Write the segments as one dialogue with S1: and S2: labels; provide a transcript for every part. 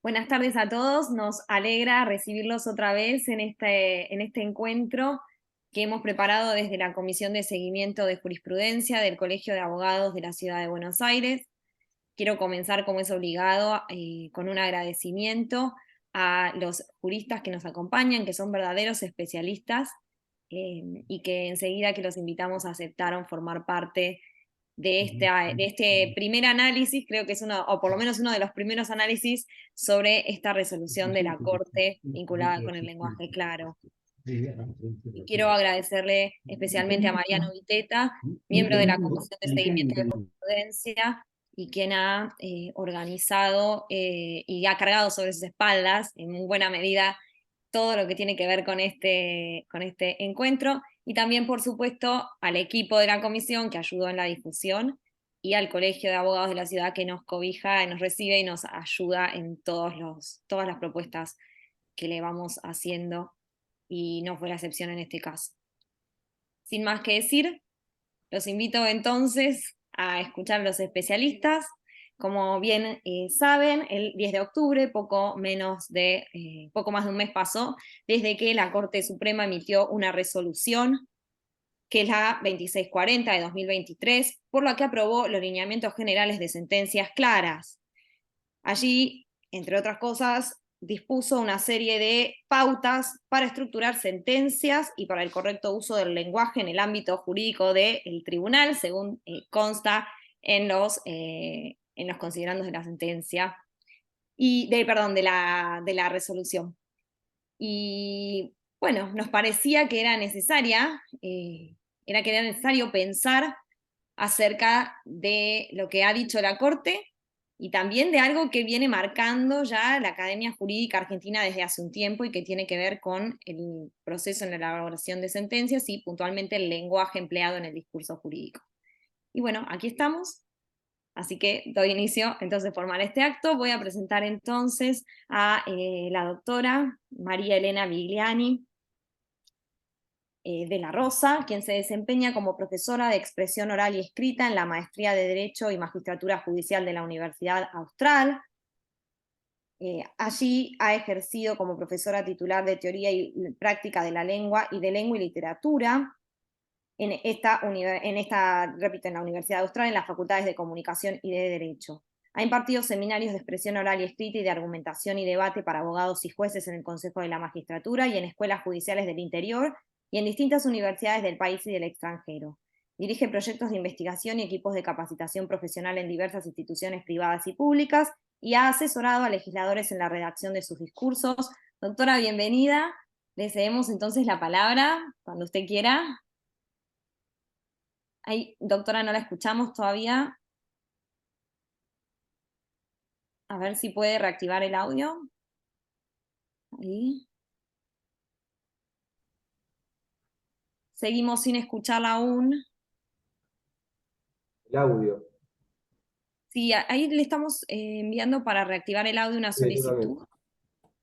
S1: Buenas tardes a todos, nos alegra recibirlos otra vez en este encuentro que hemos preparado desde la Comisión de Seguimiento de Jurisprudencia del Colegio de Abogados de la Ciudad de Buenos Aires. Quiero comenzar, como es obligado, con un agradecimiento a los juristas que nos acompañan, que son verdaderos especialistas, y que enseguida que los invitamos aceptaron formar parte de este primer análisis. Creo que es uno, o por lo menos uno de los primeros análisis sobre esta resolución de la Corte vinculada con el lenguaje claro. Y quiero agradecerle especialmente a Mariano Viteta, miembro de la Comisión de Seguimiento de Jurisprudencia, y quien ha organizado y ha cargado sobre sus espaldas, en muy buena medida, todo lo que tiene que ver con este encuentro, y también, por supuesto, al equipo de la comisión que ayudó en la difusión, y al Colegio de Abogados de la Ciudad que nos cobija, nos recibe y nos ayuda en todas las propuestas que le vamos haciendo, y no fue la excepción en este caso. Sin más que decir, los invito entonces a escuchar a los especialistas. Como bien saben, el 10 de octubre, poco más de un mes pasó desde que la Corte Suprema emitió una resolución, que es la 2640 de 2023, por la que aprobó los lineamientos generales de sentencias claras. Allí, entre otras cosas, dispuso una serie de pautas para estructurar sentencias y para el correcto uso del lenguaje en el ámbito jurídico del tribunal, según consta en los considerandos de la sentencia, de la resolución. Y bueno, nos parecía que era necesario pensar acerca de lo que ha dicho la Corte, y también de algo que viene marcando ya la Academia Jurídica Argentina desde hace un tiempo, y que tiene que ver con el proceso en la elaboración de sentencias y puntualmente el lenguaje empleado en el discurso jurídico. Y bueno, aquí estamos, así que doy inicio entonces formal a este acto. Voy a presentar entonces a la doctora María Elena Vigliani de la Rosa, quien se desempeña como profesora de expresión oral y escrita en la Maestría de Derecho y Magistratura Judicial de la Universidad Austral. Allí ha ejercido como profesora titular de Teoría y Práctica de la Lengua y de Lengua y Literatura repito, en la Universidad Austral, en las facultades de Comunicación y de Derecho. Ha impartido seminarios de expresión oral y escrita y de argumentación y debate para abogados y jueces en el Consejo de la Magistratura y en escuelas judiciales del interior y en distintas universidades del país y del extranjero. Dirige proyectos de investigación y equipos de capacitación profesional en diversas instituciones privadas y públicas, y ha asesorado a legisladores en la redacción de sus discursos. Doctora, bienvenida. Le cedemos entonces la palabra cuando usted quiera. Ay, doctora, no la escuchamos todavía. A ver si puede reactivar el audio. Ahí. Seguimos sin escucharla aún.
S2: El audio.
S1: Sí, ahí le estamos enviando para reactivar el audio una
S2: Sí, yo también.
S1: solicitud.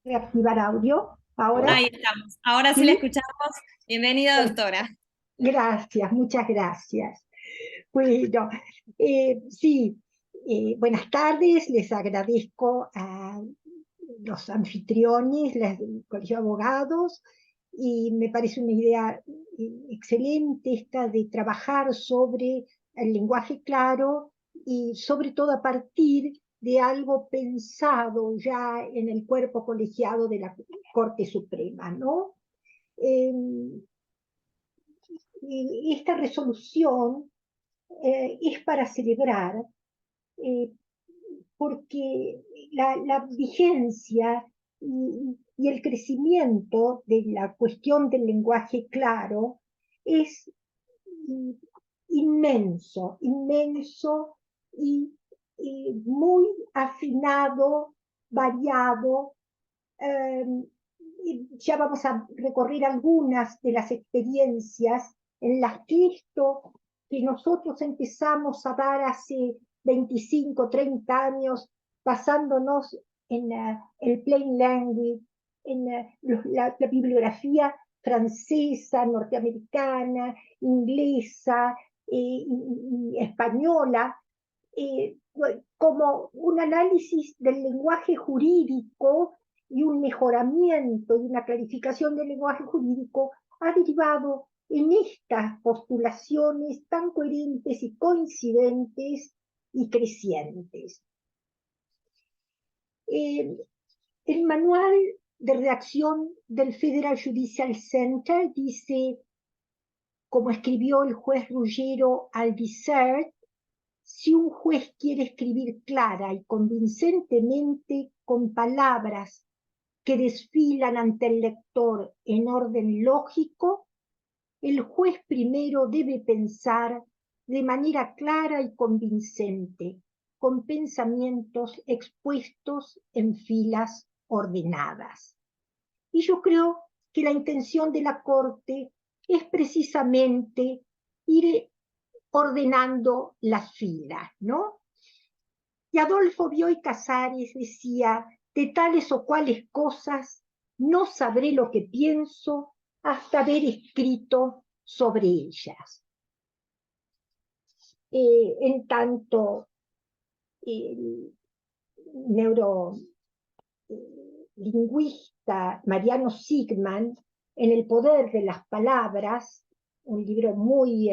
S3: Reactivar audio. Ahora
S1: Ahí estamos. Ahora sí la
S3: sí.
S1: escuchamos. Bienvenida, doctora.
S3: Gracias, muchas gracias. Bueno, sí, buenas tardes, les agradezco a los anfitriones, del Colegio de Abogados, y me parece una idea excelente esta de trabajar sobre el lenguaje claro y sobre todo a partir de algo pensado ya en el cuerpo colegiado de la Corte Suprema, ¿no? Esta resolución es para celebrar, eh, porque la vigencia y el crecimiento de la cuestión del lenguaje claro es inmenso, inmenso y muy afinado, variado. Eh, ya vamos a recorrer algunas de las experiencias en las que esto que nosotros empezamos a dar hace 25, 30 años, basándonos en el plain language, en la bibliografía francesa, norteamericana, inglesa y española, como un análisis del lenguaje jurídico y un mejoramiento y una clarificación del lenguaje jurídico ha derivado en estas postulaciones tan coherentes y coincidentes y crecientes. El manual de redacción del Federal Judicial Center dice, como escribió el juez Ruggiero Aldiser, si un juez quiere escribir clara y convincentemente con palabras que desfilan ante el lector en orden lógico, el juez primero debe pensar de manera clara y convincente, con pensamientos expuestos en filas ordenadas. Y yo creo que la intención de la Corte es precisamente ir ordenando las filas, ¿no? Y Adolfo Bioy Casares decía, de tales o cuales cosas no sabré lo que pienso hasta haber escrito sobre ellas. En tanto, el neurolingüista Mariano Sigman, en El poder de las palabras, un libro muy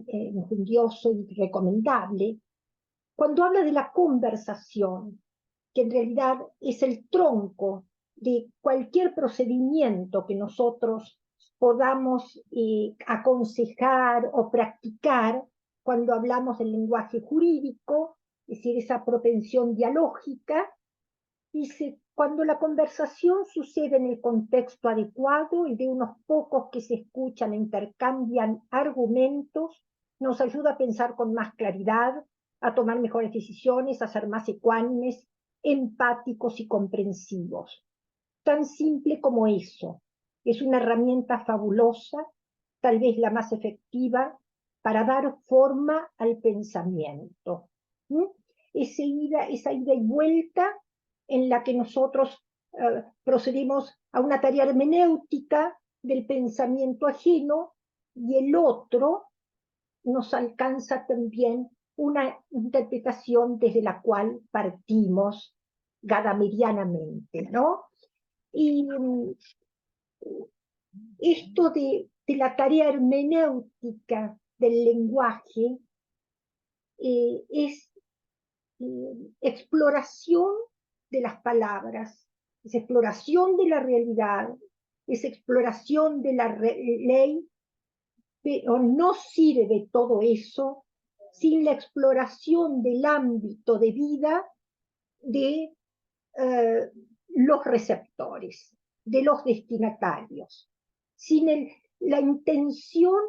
S3: injundioso y recomendable, cuando habla de la conversación, que en realidad es el tronco de cualquier procedimiento que nosotros podamos aconsejar o practicar cuando hablamos del lenguaje jurídico, es decir, esa propensión dialógica, dice, cuando la conversación sucede en el contexto adecuado y de unos pocos que se escuchan e intercambian argumentos, nos ayuda a pensar con más claridad, a tomar mejores decisiones, a ser más ecuánimes, empáticos y comprensivos. Tan simple como eso. Es una herramienta fabulosa, tal vez la más efectiva, para dar forma al pensamiento. ¿Mm? Esa ida y vuelta en la que nosotros procedemos a una tarea hermenéutica del pensamiento ajeno y el otro nos alcanza también una interpretación desde la cual partimos gadamerianamente, ¿no? Y esto de la tarea hermenéutica del lenguaje es exploración de las palabras, es exploración de la realidad, es exploración de la ley, pero no sirve todo eso sin la exploración del ámbito de vida de los receptores, de los destinatarios, sin la intención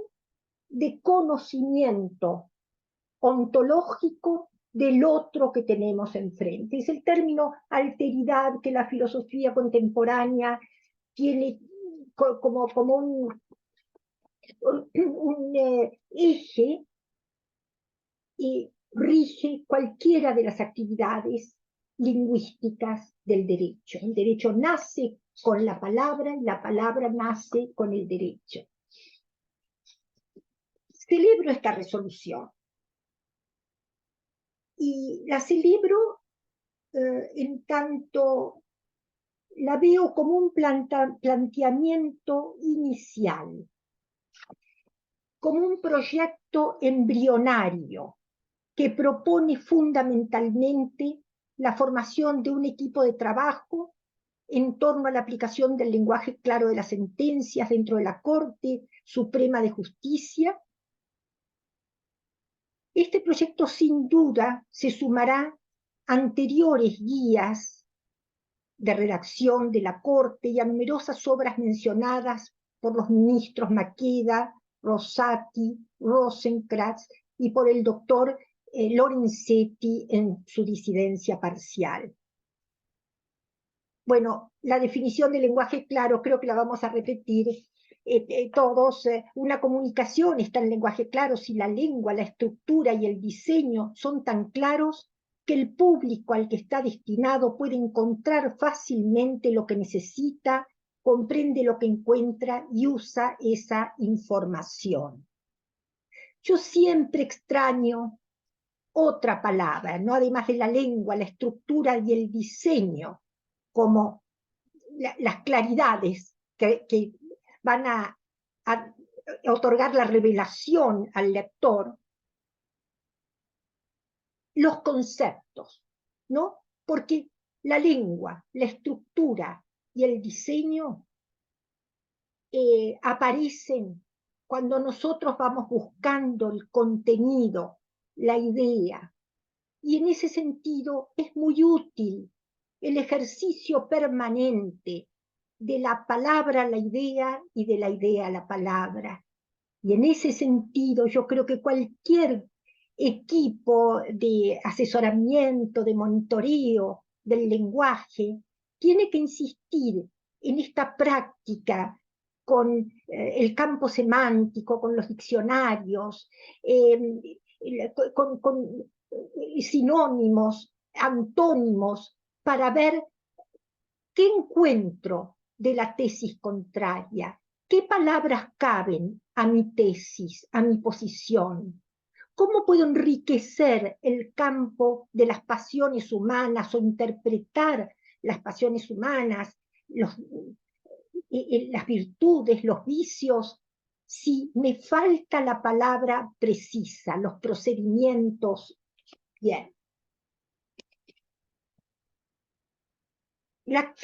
S3: de conocimiento ontológico del otro que tenemos enfrente. Es el término alteridad que la filosofía contemporánea tiene como un eje y rige cualquiera de las actividades lingüísticas del derecho. El derecho nace con la palabra y la palabra nace con el derecho. Celebro esta resolución y la celebro en tanto la veo como un planteamiento inicial, como un proyecto embrionario que propone fundamentalmente la formación de un equipo de trabajo en torno a la aplicación del lenguaje claro de las sentencias dentro de la Corte Suprema de Justicia. Este proyecto sin duda se sumará a anteriores guías de redacción de la Corte y a numerosas obras mencionadas por los ministros Maqueda, Rosati, Rosenkrantz y por el doctor Lorenzetti en su disidencia parcial. Bueno, la definición del lenguaje claro creo que la vamos a repetir todos. Una comunicación está en lenguaje claro si la lengua, la estructura y el diseño son tan claros que el público al que está destinado puede encontrar fácilmente lo que necesita, comprende lo que encuentra y usa esa información. Yo siempre extraño otra palabra, ¿no? Además de la lengua, la estructura y el diseño, como las claridades que van a otorgar la revelación al lector, los conceptos, ¿no? Porque la lengua, la estructura y el diseño aparecen cuando nosotros vamos buscando el contenido, la idea. Y en ese sentido es muy útil el ejercicio permanente de la palabra a la idea y de la idea a la palabra. Y en ese sentido yo creo que cualquier equipo de asesoramiento, de monitoreo del lenguaje, tiene que insistir en esta práctica con el campo semántico, con los diccionarios, con sinónimos, antónimos, para ver qué encuentro de la tesis contraria, qué palabras caben a mi tesis, a mi posición, cómo puedo enriquecer el campo de las pasiones humanas o interpretar las pasiones humanas, las virtudes, los vicios, si me falta la palabra precisa, los procedimientos. Bien. La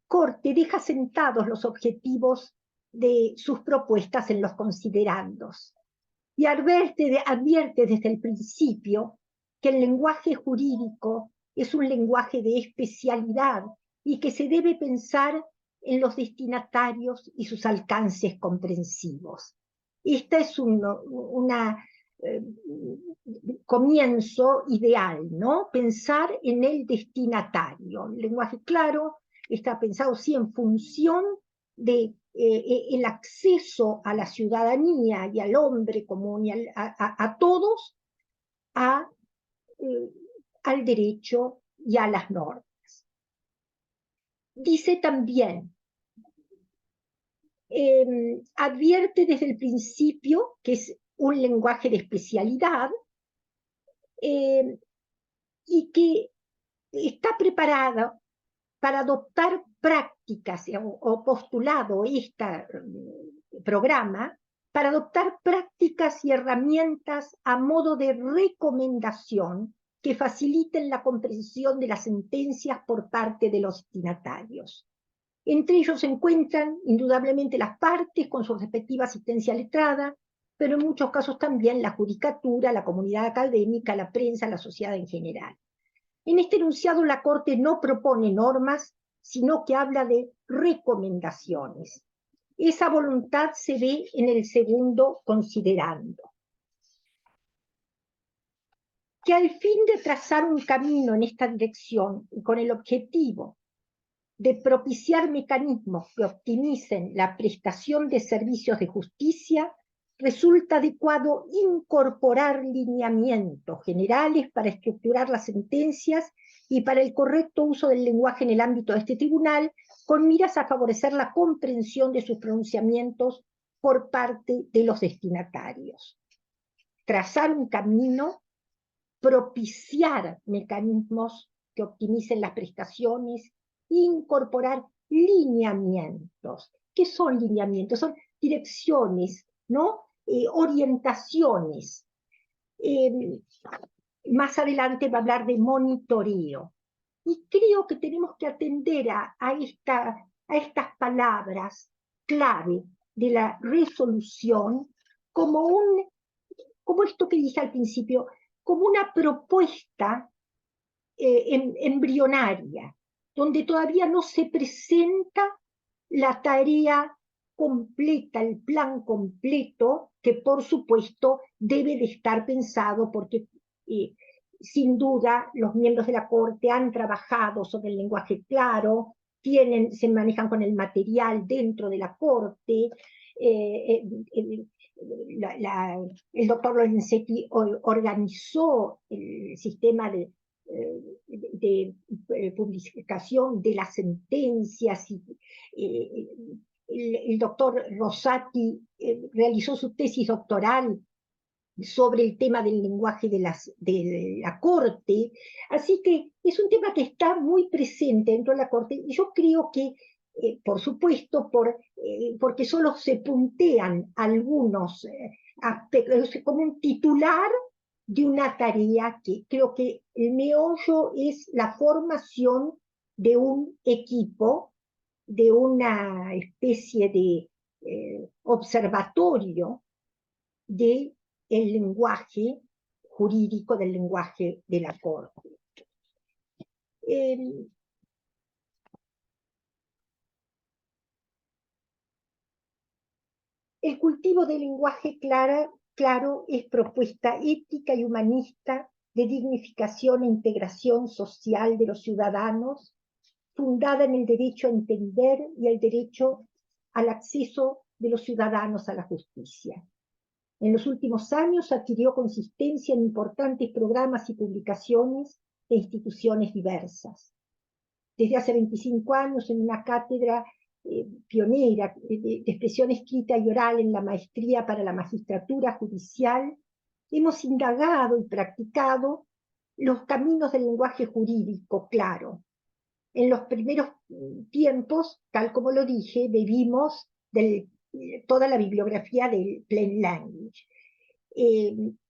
S3: Corte deja sentados los objetivos de sus propuestas en los considerandos y advierte desde el principio que el lenguaje jurídico es un lenguaje de especialidad y que se debe pensar en los destinatarios y sus alcances comprensivos. Esta es una comienzo ideal, ¿no? Pensar en el destinatario. El lenguaje claro está pensado sí en función de el acceso a la ciudadanía y al hombre común y a todos al derecho y a las normas. Dice también, advierte desde el principio que es un lenguaje de especialidad y que está preparado para adoptar prácticas, o postulado este programa, para adoptar prácticas y herramientas a modo de recomendación que faciliten la comprensión de las sentencias por parte de los destinatarios. Entre ellos se encuentran indudablemente las partes con su respectiva asistencia letrada, pero en muchos casos también la judicatura, la comunidad académica, la prensa, la sociedad en general. En este enunciado la Corte no propone normas, sino que habla de recomendaciones. Esa voluntad se ve en el segundo considerando. Que al fin de trazar un camino en esta dirección y con el objetivo de propiciar mecanismos que optimicen la prestación de servicios de justicia, resulta adecuado incorporar lineamientos generales para estructurar las sentencias y para el correcto uso del lenguaje en el ámbito de este tribunal, con miras a favorecer la comprensión de sus pronunciamientos por parte de los destinatarios. Trazar un camino, propiciar mecanismos que optimicen las prestaciones, incorporar lineamientos. ¿Qué son lineamientos? Son direcciones, ¿no? Orientaciones. Más adelante va a hablar de monitoreo. Y creo que tenemos que atender a estas palabras clave de la resolución como esto que dije al principio, como una propuesta embrionaria, donde todavía no se presenta la tarea completa, el plan completo, que por supuesto debe de estar pensado porque sin duda los miembros de la Corte han trabajado sobre el lenguaje claro, se manejan con el material dentro de la Corte, el doctor Lorenzetti organizó el sistema de publicación de las sentencias y el doctor Rosati realizó su tesis doctoral sobre el tema del lenguaje de la Corte, así que es un tema que está muy presente dentro de la Corte, y yo creo que, por supuesto, porque solo se puntean algunos aspectos, como un titular de una tarea que creo que el meollo es la formación de un equipo, de una especie de observatorio del lenguaje jurídico, del lenguaje de la Corte. El cultivo del lenguaje claro es propuesta ética y humanista de dignificación e integración social de los ciudadanos, fundada en el derecho a entender y el derecho al acceso de los ciudadanos a la justicia. En los últimos años adquirió consistencia en importantes programas y publicaciones de instituciones diversas. Desde hace 25 años, en una cátedra pionera de expresión escrita y oral en la maestría para la magistratura judicial, hemos indagado y practicado los caminos del lenguaje jurídico claro. En los primeros tiempos, tal como lo dije, bebimos toda la bibliografía del Plain Language.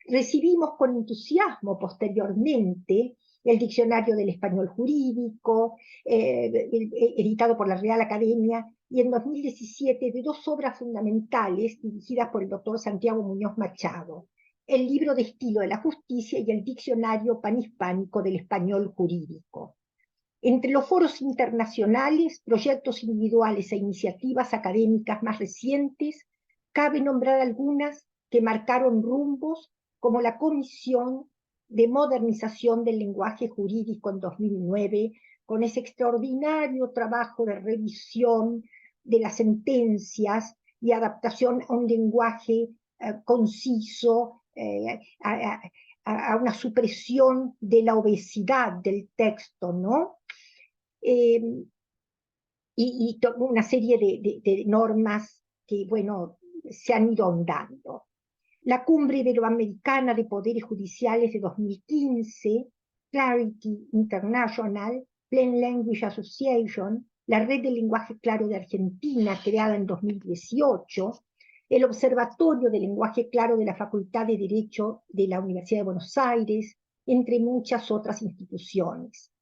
S3: Recibimos con entusiasmo posteriormente el Diccionario del Español Jurídico, editado por la Real Academia, y en 2017 de dos obras fundamentales dirigidas por el doctor Santiago Muñoz Machado, el Libro de Estilo de la Justicia y el Diccionario Panhispánico del Español Jurídico. Entre los foros internacionales, proyectos individuales e iniciativas académicas más recientes, cabe nombrar algunas que marcaron rumbos, como la Comisión de Modernización del Lenguaje Jurídico en 2009, con ese extraordinario trabajo de revisión de las sentencias y adaptación a un lenguaje conciso, a una supresión de la obesidad del texto, ¿no? Y una serie de normas que, bueno, se han ido ahondando. La Cumbre Iberoamericana de Poderes Judiciales de 2015, Clarity International, Plain Language Association, la Red del Lenguaje Claro de Argentina, creada en 2018, el Observatorio del Lenguaje Claro de la Facultad de Derecho de la Universidad de Buenos Aires, entre muchas otras instituciones.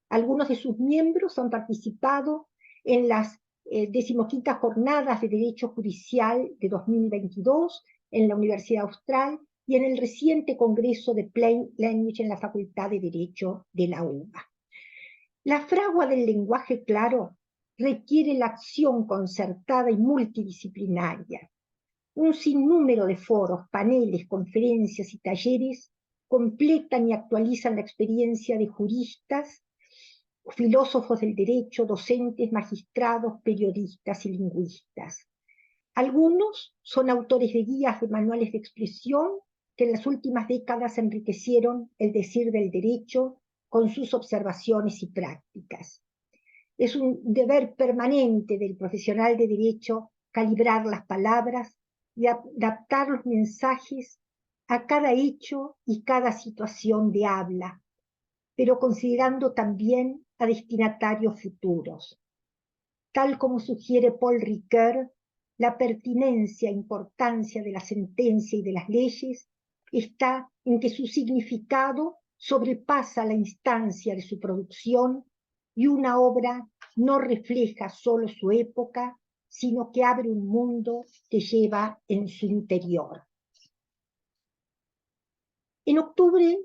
S3: Algunos de sus miembros han participado en las 15ª Jornadas de Derecho Judicial de 2022 en la Universidad Austral y en el reciente Congreso de Plain Language en la Facultad de Derecho de la UBA. La fragua del lenguaje claro requiere la acción concertada y multidisciplinaria. Un sinnúmero de foros, paneles, conferencias y talleres completan y actualizan la experiencia de juristas, filósofos del derecho, docentes, magistrados, periodistas y lingüistas. Algunos son autores de guías de manuales de expresión que en las últimas décadas enriquecieron el decir del derecho con sus observaciones y prácticas. Es un deber permanente del profesional de derecho calibrar las palabras y adaptar los mensajes a cada hecho y cada situación de habla, pero considerando también a destinatarios futuros. Tal como sugiere Paul Ricoeur, la pertinencia e importancia de la sentencia y de las leyes está en que su significado sobrepasa la instancia de su producción y una obra no refleja solo su época, sino que abre un mundo que lleva en su interior. En octubre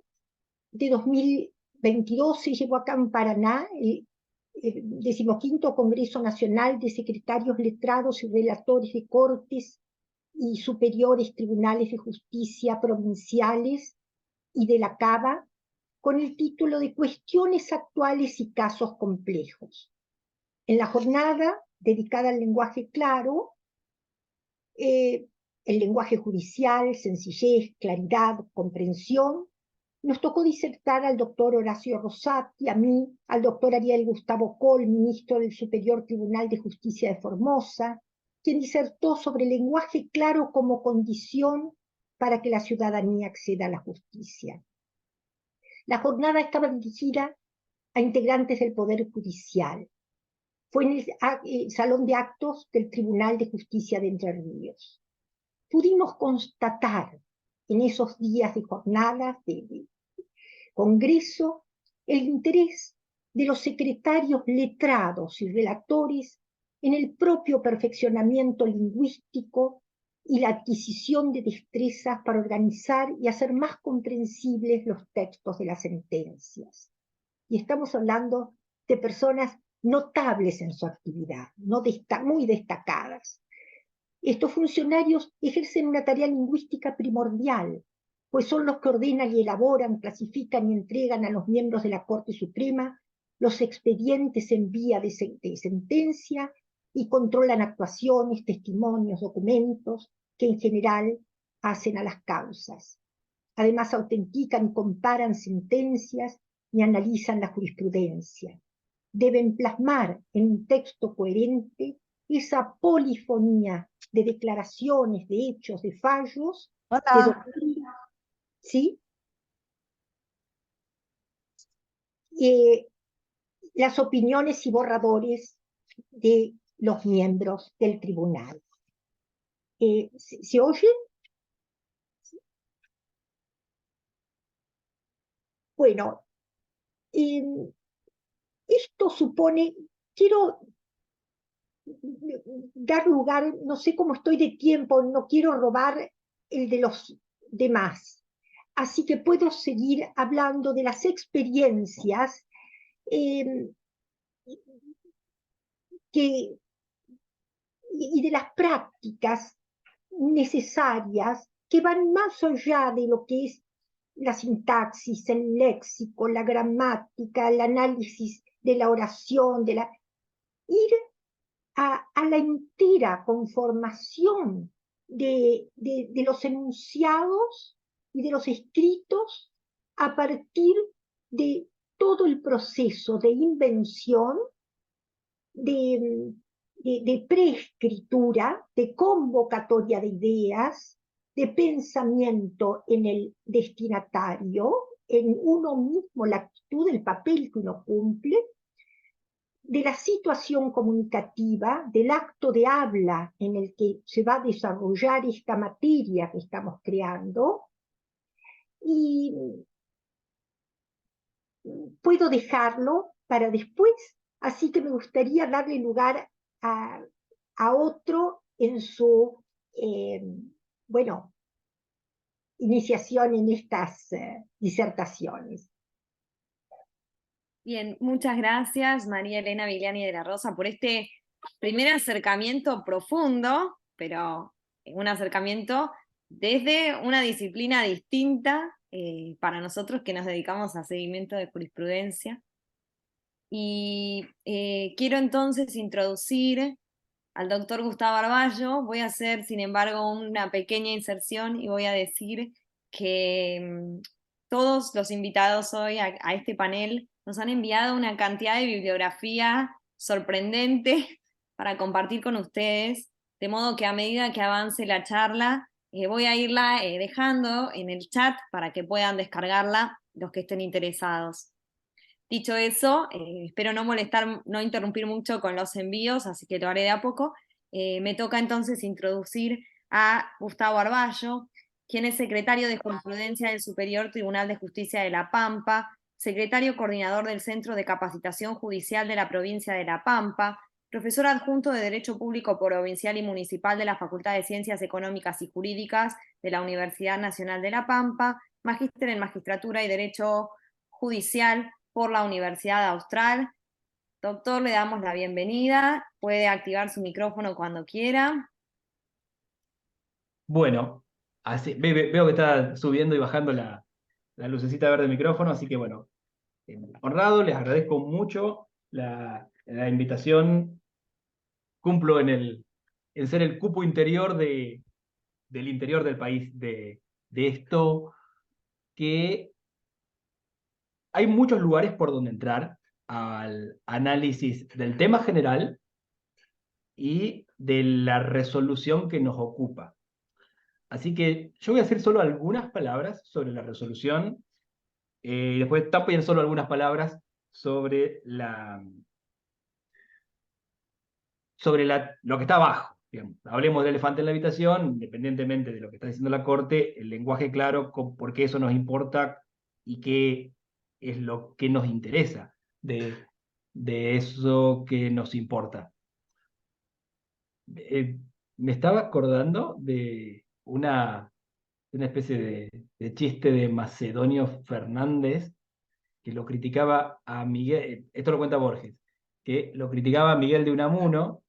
S3: de 2022 se llevó a cabo en Paraná el 15º Congreso Nacional de Secretarios Letrados y Relatores de Cortes y Superiores Tribunales de Justicia Provinciales y de la Cava, con el título de Cuestiones Actuales y Casos Complejos. En la jornada dedicada al lenguaje claro, el lenguaje judicial, sencillez, claridad, comprensión, nos tocó disertar al doctor Horacio Rosati, a mí, al doctor Ariel Gustavo Coll, ministro del Superior Tribunal de Justicia de Formosa, quien disertó sobre el lenguaje claro como condición para que la ciudadanía acceda a la justicia. La jornada estaba dirigida a integrantes del Poder Judicial. Fue en el Salón de Actos del Tribunal de Justicia de Entre Ríos. Pudimos constatar en esos días de jornadas de congreso el interés de los secretarios letrados y relatores en el propio perfeccionamiento lingüístico y la adquisición de destrezas para organizar y hacer más comprensibles los textos de las sentencias. Y estamos hablando de personas notables en su actividad, muy destacadas. Estos funcionarios ejercen una tarea lingüística primordial, pues son los que ordenan y elaboran, clasifican y entregan a los miembros de la Corte Suprema los expedientes en vía de sentencia y controlan actuaciones, testimonios, documentos que en general hacen a las causas. Además, autentican y comparan sentencias y analizan la jurisprudencia. Deben plasmar en un texto coherente esa polifonía de declaraciones, de hechos, de fallos, de
S2: Hola.
S3: doctrina, ¿sí? Las opiniones y borradores de los miembros del tribunal. ¿Se oye? Bueno, esto supone, quiero dar lugar, no sé cómo estoy de tiempo, no quiero robar el de los demás. Así que puedo seguir hablando de las experiencias y de las prácticas necesarias que van más allá de lo que es la sintaxis, el léxico, la gramática, el análisis de la oración, ir a la entera conformación de los enunciados y de los escritos a partir de todo el proceso de invención, de preescritura, de convocatoria de ideas, de pensamiento en el destinatario, en uno mismo, la actitud, el papel que uno cumple, de la situación comunicativa, del acto de habla en el que se va a desarrollar esta materia que estamos creando, y puedo dejarlo para después, así que me gustaría darle lugar a otro en su, bueno, iniciación en estas disertaciones.
S1: Bien, muchas gracias María Elena Vigliani de la Rosa por este primer acercamiento profundo, pero un acercamiento desde una disciplina distinta para nosotros que nos dedicamos a seguimiento de jurisprudencia. Y quiero entonces introducir al doctor Gustavo Arballo. Voy a hacer, sin embargo, una pequeña inserción y voy a decir que todos los invitados hoy a este panel nos han enviado una cantidad de bibliografía sorprendente para compartir con ustedes, de modo que a medida que avance la charla, voy a irla dejando en el chat para que puedan descargarla los que estén interesados. Dicho eso, espero no molestar, no interrumpir mucho con los envíos, así que lo haré de a poco. Me toca entonces introducir a Gustavo Arballo, quien es secretario de Jurisprudencia del Superior Tribunal de Justicia de La Pampa, secretario coordinador del Centro de Capacitación Judicial de la Provincia de La Pampa, profesor adjunto de Derecho Público Provincial y Municipal de la Facultad de Ciencias Económicas y Jurídicas de la Universidad Nacional de La Pampa, magíster en Magistratura y Derecho Judicial por la Universidad Austral. Doctor, le damos la bienvenida. Puede activar su micrófono cuando quiera.
S2: Bueno, veo que está subiendo y bajando la lucecita verde del micrófono, así que bueno, honrado, les agradezco mucho la invitación. Cumplo en ser el cupo interior del interior del país, de esto que hay muchos lugares por donde entrar al análisis del tema general y de la resolución que nos ocupa. Así que yo voy a hacer solo algunas palabras sobre la resolución, y después también solo algunas palabras sobre lo que está abajo. Digamos. Hablemos del elefante en la habitación, independientemente de lo que está diciendo la Corte, el lenguaje claro, por qué eso nos importa y qué es lo que nos interesa de eso que nos importa. Me estaba acordando de una especie de chiste de Macedonio Fernández, que lo criticaba a Miguel, esto lo cuenta Borges, que lo criticaba a Miguel de Unamuno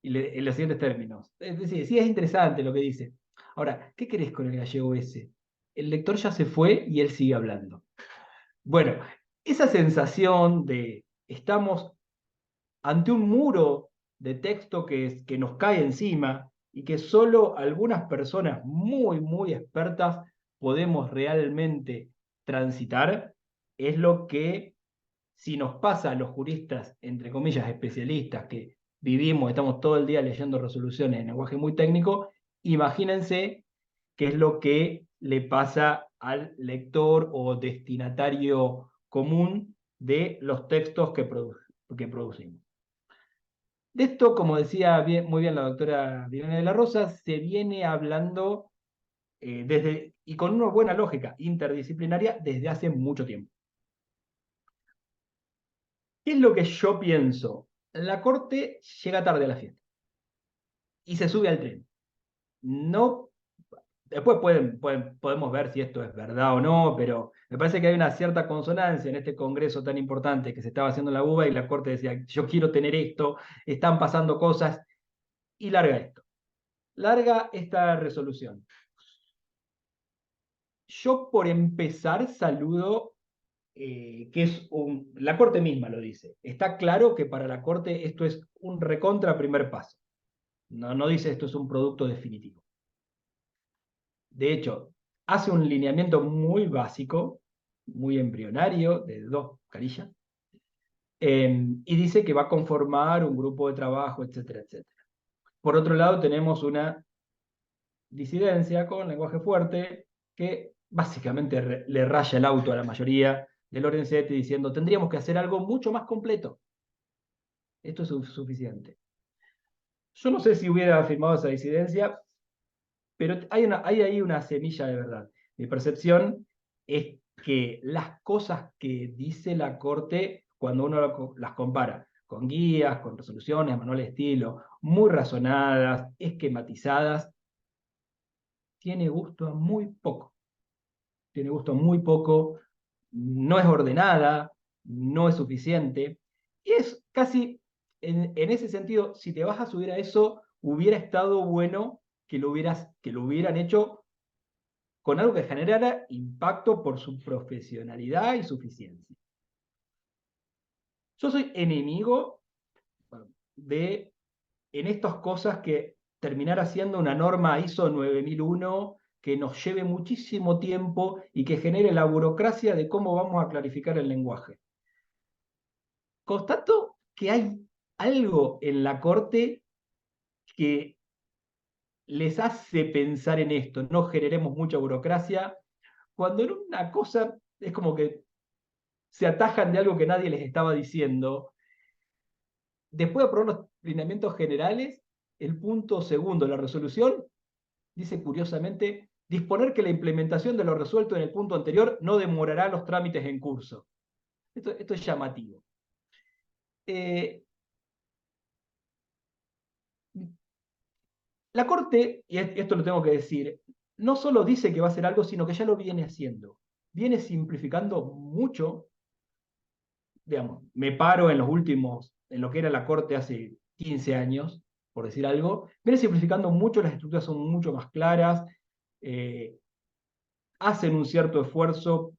S2: en los siguientes términos. Es decir, sí es interesante lo que dice. Ahora, ¿qué querés con el gallego ese? El lector ya se fue y él sigue hablando. Bueno, esa sensación de estamos ante un muro de texto que nos cae encima y que solo algunas personas muy, muy expertas podemos realmente transitar, es lo que, si nos pasa a los juristas, entre comillas, especialistas, que vivimos, estamos todo el día leyendo resoluciones en lenguaje muy técnico, imagínense qué es lo que le pasa al lector o destinatario común de los textos que producimos. De esto, como decía muy bien la doctora Viviana de la Rosa, se viene hablando y con una buena lógica interdisciplinaria desde hace mucho tiempo. ¿Qué es lo que yo pienso? La Corte llega tarde a la fiesta y se sube al tren. No, después podemos ver si esto es verdad o no, pero me parece que hay una cierta consonancia en este congreso tan importante que se estaba haciendo en la UBA y la Corte decía, yo quiero tener esto, están pasando cosas, y larga esto. Larga esta resolución. Yo por empezar saludo que es la Corte misma lo dice. Está claro que para la Corte esto es un recontra primer paso. No dice esto es un producto definitivo. De hecho, hace un lineamiento muy básico, muy embrionario, de 2 carillas, y dice que va a conformar un grupo de trabajo, etcétera, etcétera. Por otro lado, tenemos una disidencia con lenguaje fuerte que básicamente le raya el auto a la mayoría del Lorenzetti diciendo tendríamos que hacer algo mucho más completo. Esto es suficiente. Yo no sé si hubiera firmado esa disidencia, pero hay ahí una semilla de verdad. Mi percepción es que las cosas que dice la Corte, cuando uno las compara con guías, con resoluciones, manuales de estilo, muy razonadas, esquematizadas, tiene gusto a muy poco. Tiene gusto a muy poco, no es ordenada, no es suficiente. Y es casi, en ese sentido, si te vas a subir a eso, hubiera estado bueno que lo hubieran hecho con algo que generara impacto por su profesionalidad y suficiencia. Yo soy enemigo de, en estas cosas, que terminar haciendo una norma ISO 9001 que nos lleve muchísimo tiempo y que genere la burocracia de cómo vamos a clarificar el lenguaje. Constato que hay algo en la Corte que les hace pensar en esto, no generemos mucha burocracia, cuando en una cosa es como que se atajan de algo que nadie les estaba diciendo. Después de aprobar los lineamientos generales, el punto segundo de la resolución dice curiosamente, disponer que la implementación de lo resuelto en el punto anterior no demorará los trámites en curso. Esto es llamativo. La Corte, y esto lo tengo que decir, no solo dice que va a hacer algo, sino que ya lo viene haciendo. Viene simplificando mucho. Digamos, me paro en lo que era la Corte hace 15 años, por decir algo, viene simplificando mucho, las estructuras son mucho más claras, hacen un cierto esfuerzo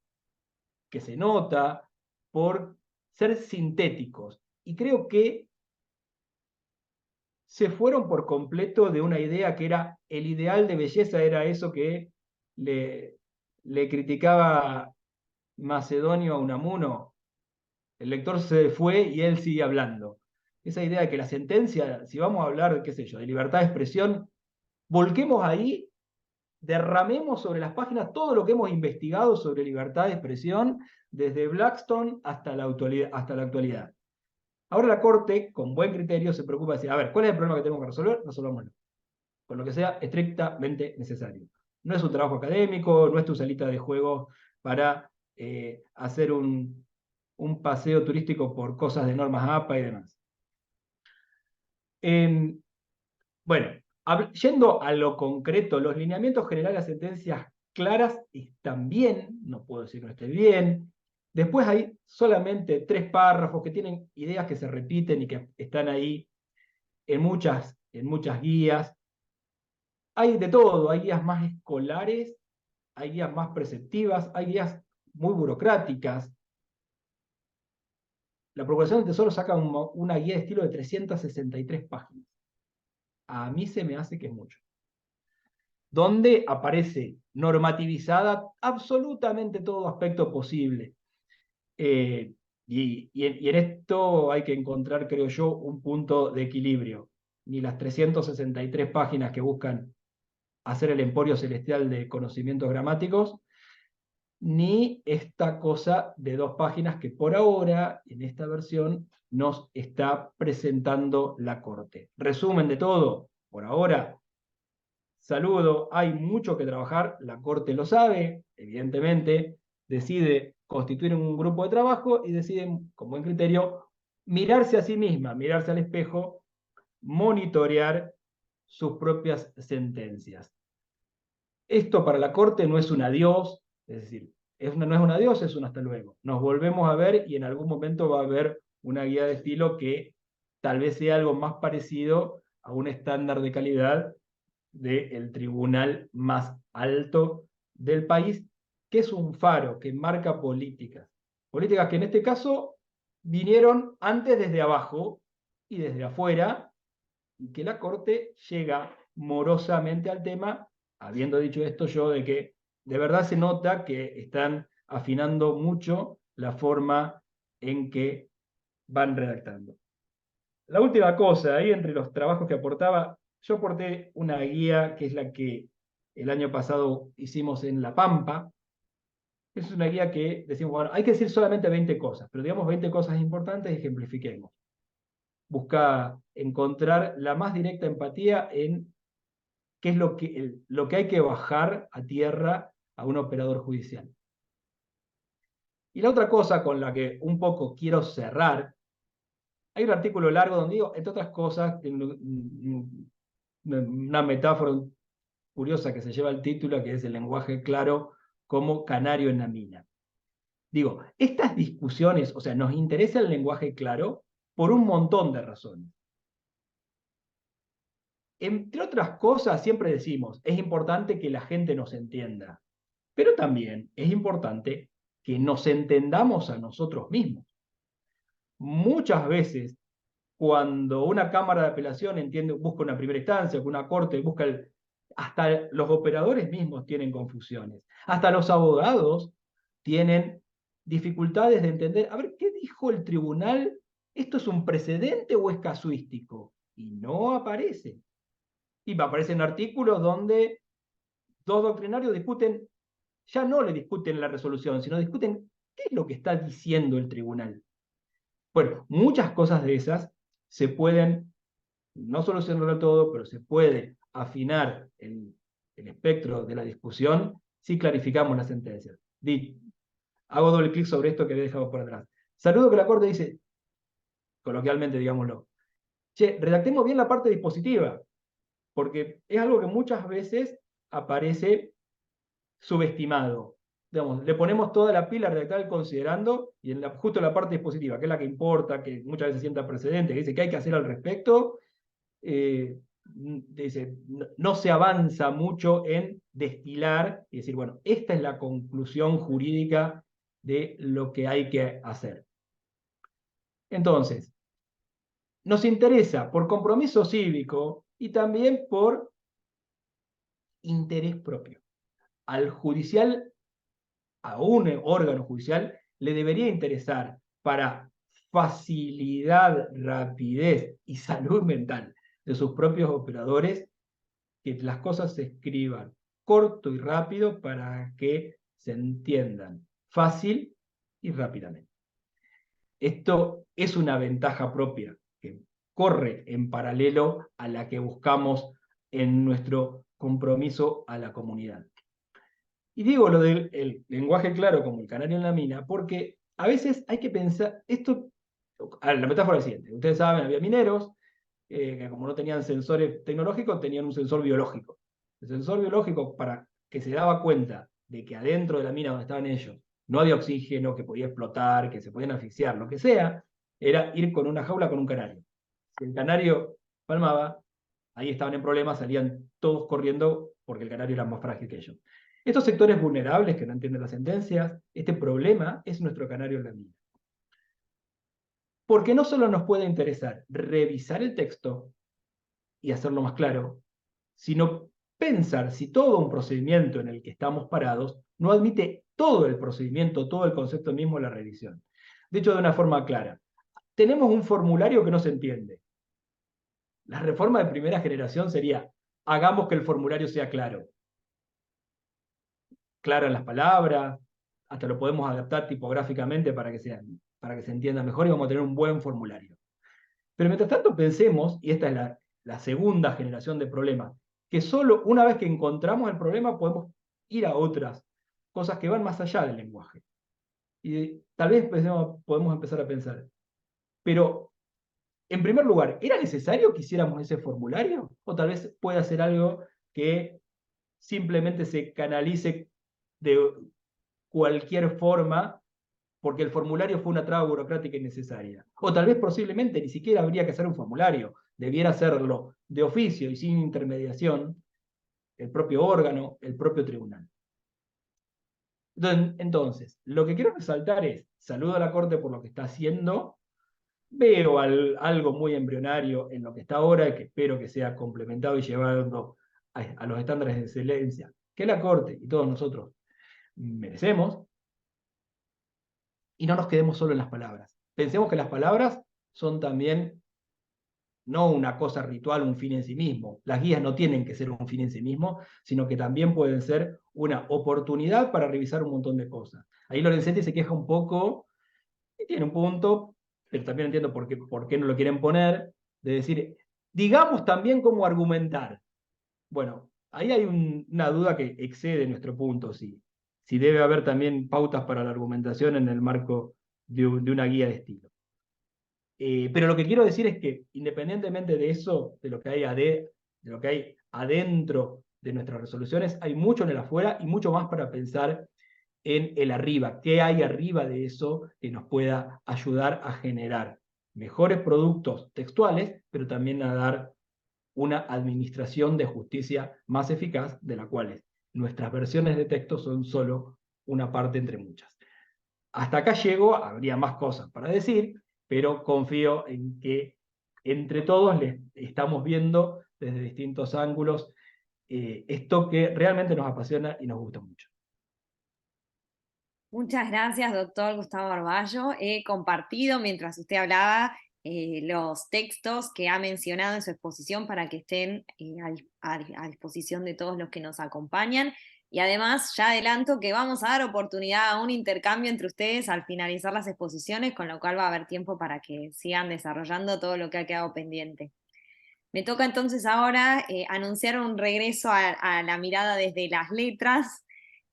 S2: que se nota por ser sintéticos. Y creo que se fueron por completo de una idea que era el ideal de belleza, era eso que le criticaba Macedonio a Unamuno. El lector se fue y él sigue hablando. Esa idea de que la sentencia, si vamos a hablar, qué sé yo, de libertad de expresión, volquemos ahí derramemos sobre las páginas todo lo que hemos investigado sobre libertad de expresión desde Blackstone hasta la actualidad. Ahora la Corte, con buen criterio, se preocupa de decir, a ver, ¿cuál es el problema que tenemos que resolver? Resolvámoslo. Con lo que sea estrictamente necesario. No es un trabajo académico, no es tu salita de juego para hacer un paseo turístico por cosas de normas APA y demás. Bueno, yendo a lo concreto, los lineamientos generales de sentencias claras están bien, no puedo decir que no esté bien. Después hay solamente 3 párrafos que tienen ideas que se repiten y que están ahí en muchas guías. Hay de todo, hay guías más escolares, hay guías más preceptivas, hay guías muy burocráticas. La Procuración del Tesoro saca una guía de estilo de 363 páginas. A mí se me hace que es mucho. Donde aparece normativizada absolutamente todo aspecto posible. Y en esto hay que encontrar, creo yo, un punto de equilibrio. Ni las 363 páginas que buscan hacer el emporio celestial de conocimientos gramáticos, ni esta cosa de 2 páginas que por ahora, en esta versión, nos está presentando la Corte. Resumen de todo, por ahora, saludo, hay mucho que trabajar, la Corte lo sabe, evidentemente, decide constituir un grupo de trabajo y decide, con buen criterio, mirarse a sí misma, mirarse al espejo, monitorear sus propias sentencias. Esto para la Corte no es un adiós, es decir, no es un adiós, es un hasta luego. Nos volvemos a ver y en algún momento va a haber una guía de estilo que tal vez sea algo más parecido a un estándar de calidad del tribunal más alto del país, que es un faro que marca políticas. Políticas que en este caso vinieron antes desde abajo y desde afuera, y que la Corte llega morosamente al tema, habiendo dicho esto yo, de que de verdad se nota que están afinando mucho la forma en que van redactando. La última cosa, ahí entre los trabajos que aportaba, yo aporté una guía que es la que el año pasado hicimos en La Pampa. Es una guía que decimos, bueno, hay que decir solamente 20 cosas, pero digamos 20 cosas importantes y ejemplifiquemos. Busca encontrar la más directa empatía en qué es lo que hay que bajar a tierra a un operador judicial. Y la otra cosa con la que un poco quiero cerrar, hay un artículo largo donde digo, entre otras cosas, una metáfora curiosa que se lleva el título, que es el lenguaje claro como canario en la mina. Digo, estas discusiones, o sea, nos interesa el lenguaje claro por un montón de razones. Entre otras cosas, siempre decimos, es importante que la gente nos entienda, pero también es importante que nos entendamos a nosotros mismos. Muchas veces, cuando una cámara de apelación busca una primera instancia, que una corte busca hasta los operadores mismos tienen confusiones, hasta los abogados tienen dificultades de entender, a ver, ¿qué dijo el tribunal? ¿Esto es un precedente o es casuístico? Y no aparece. Y aparecen artículos donde 2 doctrinarios discuten, ya no le discuten la resolución, sino discuten qué es lo que está diciendo el tribunal. Bueno, muchas cosas de esas se pueden, no solucionar todo, pero se puede afinar el espectro de la discusión si clarificamos las sentencias. Hago doble clic sobre esto que había dejado por atrás. Saludo que la Corte dice, coloquialmente digámoslo, che, redactemos bien la parte dispositiva, porque es algo que muchas veces aparece subestimado. Digamos, le ponemos toda la pila a redactar el considerando y justo en la parte dispositiva, que es la que importa, que muchas veces sienta precedente, que dice que hay que hacer al respecto, dice, no se avanza mucho en destilar y decir, bueno, esta es la conclusión jurídica de lo que hay que hacer. Entonces, nos interesa por compromiso cívico y también por interés propio. Al judicial, a un órgano judicial, le debería interesar para facilidad, rapidez y salud mental de sus propios operadores que las cosas se escriban corto y rápido para que se entiendan fácil y rápidamente. Esto es una ventaja propia que corre en paralelo a la que buscamos en nuestro compromiso a la comunidad. Y digo lo del lenguaje claro como el canario en la mina, porque a veces hay que pensar, esto, la metáfora es la siguiente, ustedes saben, había mineros que como no tenían sensores tecnológicos, tenían un sensor biológico. El sensor biológico, para que se daba cuenta de que adentro de la mina donde estaban ellos no había oxígeno, que podía explotar, que se podían asfixiar, lo que sea, era ir con una jaula con un canario. Si el canario palmaba, ahí estaban en problemas, salían todos corriendo porque el canario era más frágil que ellos. Estos sectores vulnerables que no entienden las sentencias, este problema es nuestro canario en la mina. Porque no solo nos puede interesar revisar el texto y hacerlo más claro, sino pensar si todo un procedimiento en el que estamos parados no admite todo el procedimiento, todo el concepto mismo de la revisión. De hecho, de una forma clara, tenemos un formulario que no se entiende. La reforma de primera generación sería, hagamos que el formulario sea claro. Claro en las palabras, hasta lo podemos adaptar tipográficamente para que se entienda mejor y vamos a tener un buen formulario. Pero mientras tanto pensemos, y esta es la segunda generación de problemas, que solo una vez que encontramos el problema podemos ir a otras cosas que van más allá del lenguaje. Y tal vez podemos empezar a pensar, pero en primer lugar, ¿era necesario que hiciéramos ese formulario? ¿O tal vez puede ser algo que simplemente se canalice de cualquier forma porque el formulario fue una traba burocrática innecesaria? O tal vez posiblemente ni siquiera habría que hacer un formulario, debiera hacerlo de oficio y sin intermediación el propio órgano, el propio tribunal. Entonces, lo que quiero resaltar es, saludo a la Corte por lo que está haciendo, veo algo muy embrionario en lo que está ahora, y que espero que sea complementado y llevado a los estándares de excelencia que la Corte y todos nosotros merecemos, y no nos quedemos solo en las palabras. Pensemos que las palabras son también no una cosa ritual, un fin en sí mismo. Las guías no tienen que ser un fin en sí mismo, sino que también pueden ser una oportunidad para revisar un montón de cosas. Ahí Lorenzetti se queja un poco, y tiene un punto, pero también entiendo por qué no lo quieren poner, de decir, digamos también cómo argumentar. Bueno, ahí hay una duda que excede nuestro punto, si debe haber también pautas para la argumentación en el marco de una guía de estilo. Pero lo que quiero decir es que, independientemente de eso, de lo que hay adentro de nuestras resoluciones, hay mucho en el afuera y mucho más para pensar en el arriba. ¿Qué hay arriba de eso que nos pueda ayudar a generar mejores productos textuales, pero también a dar una administración de justicia más eficaz, de la cual nuestras versiones de texto son solo una parte entre muchas? Hasta acá llego, habría más cosas para decir, pero confío en que entre todos les estamos viendo desde distintos ángulos esto que realmente nos apasiona y nos gusta mucho.
S1: Muchas gracias, doctor Gustavo Arballo. He compartido mientras usted hablaba los textos que ha mencionado en su exposición para que estén a disposición de todos los que nos acompañan. Y además, ya adelanto que vamos a dar oportunidad a un intercambio entre ustedes al finalizar las exposiciones, con lo cual va a haber tiempo para que sigan desarrollando todo lo que ha quedado pendiente. Me toca entonces ahora anunciar un regreso a la mirada desde las letras,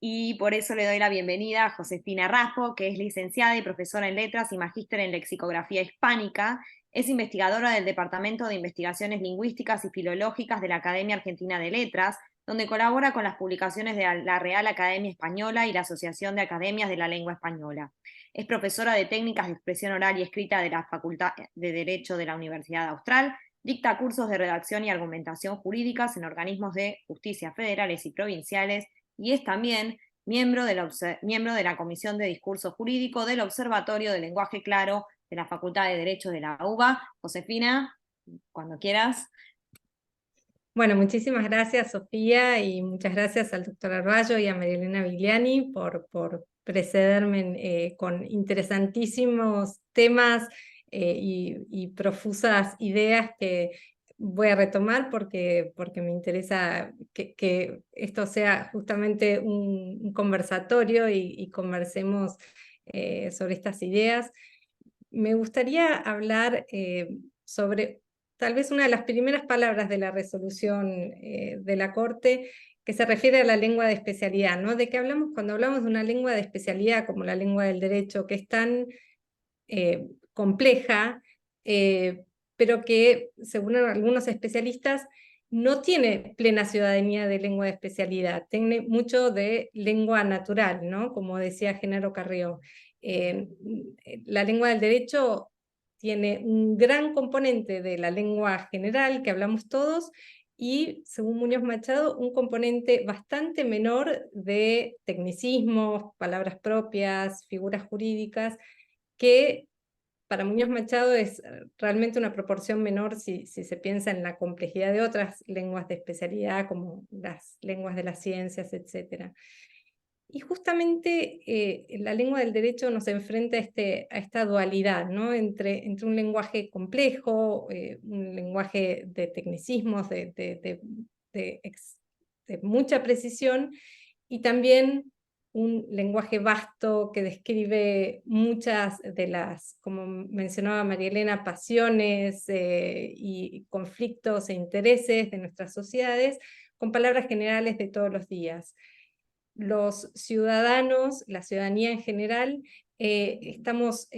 S1: y por eso le doy la bienvenida a Josefina Raspo, que es licenciada y profesora en letras y magíster en lexicografía hispánica. Es investigadora del Departamento de Investigaciones Lingüísticas y Filológicas de la Academia Argentina de Letras, donde colabora con las publicaciones de la Real Academia Española y la Asociación de Academias de la Lengua Española. Es profesora de técnicas de expresión oral y escrita de la Facultad de Derecho de la Universidad Austral. Dicta cursos de redacción y argumentación jurídicas en organismos de justicia federales y provinciales, y es también miembro de la Comisión de Discurso Jurídico del Observatorio de Lenguaje Claro de la Facultad de Derecho de la UBA. Josefina, cuando quieras.
S4: Bueno, muchísimas gracias, Sofía, y muchas gracias al doctor Arballo y a María Elena Vigliani por precederme con interesantísimos temas y profusas ideas que voy a retomar porque me interesa que esto sea justamente un conversatorio y conversemos sobre estas ideas. Me gustaría hablar sobre tal vez una de las primeras palabras de la resolución de la Corte, que se refiere a la lengua de especialidad, ¿no? ¿De qué hablamos cuando hablamos de una lengua de especialidad como la lengua del derecho, que es tan compleja, pero que, según algunos especialistas, no tiene plena ciudadanía de lengua de especialidad, tiene mucho de lengua natural, ¿no? Como decía Genaro Carrió. La lengua del derecho tiene un gran componente de la lengua general que hablamos todos, y, según Muñoz Machado, un componente bastante menor de tecnicismos, palabras propias, figuras jurídicas, que para Muñoz Machado es realmente una proporción menor si se piensa en la complejidad de otras lenguas de especialidad, como las lenguas de las ciencias, etc. Y justamente la lengua del derecho nos enfrenta a esta dualidad, ¿no? entre un lenguaje complejo, un lenguaje de tecnicismos, de mucha precisión, y también un lenguaje vasto que describe muchas de las, como mencionaba María Elena, pasiones y conflictos e intereses de nuestras sociedades, con palabras generales de todos los días. Los ciudadanos, la ciudadanía en general, estamos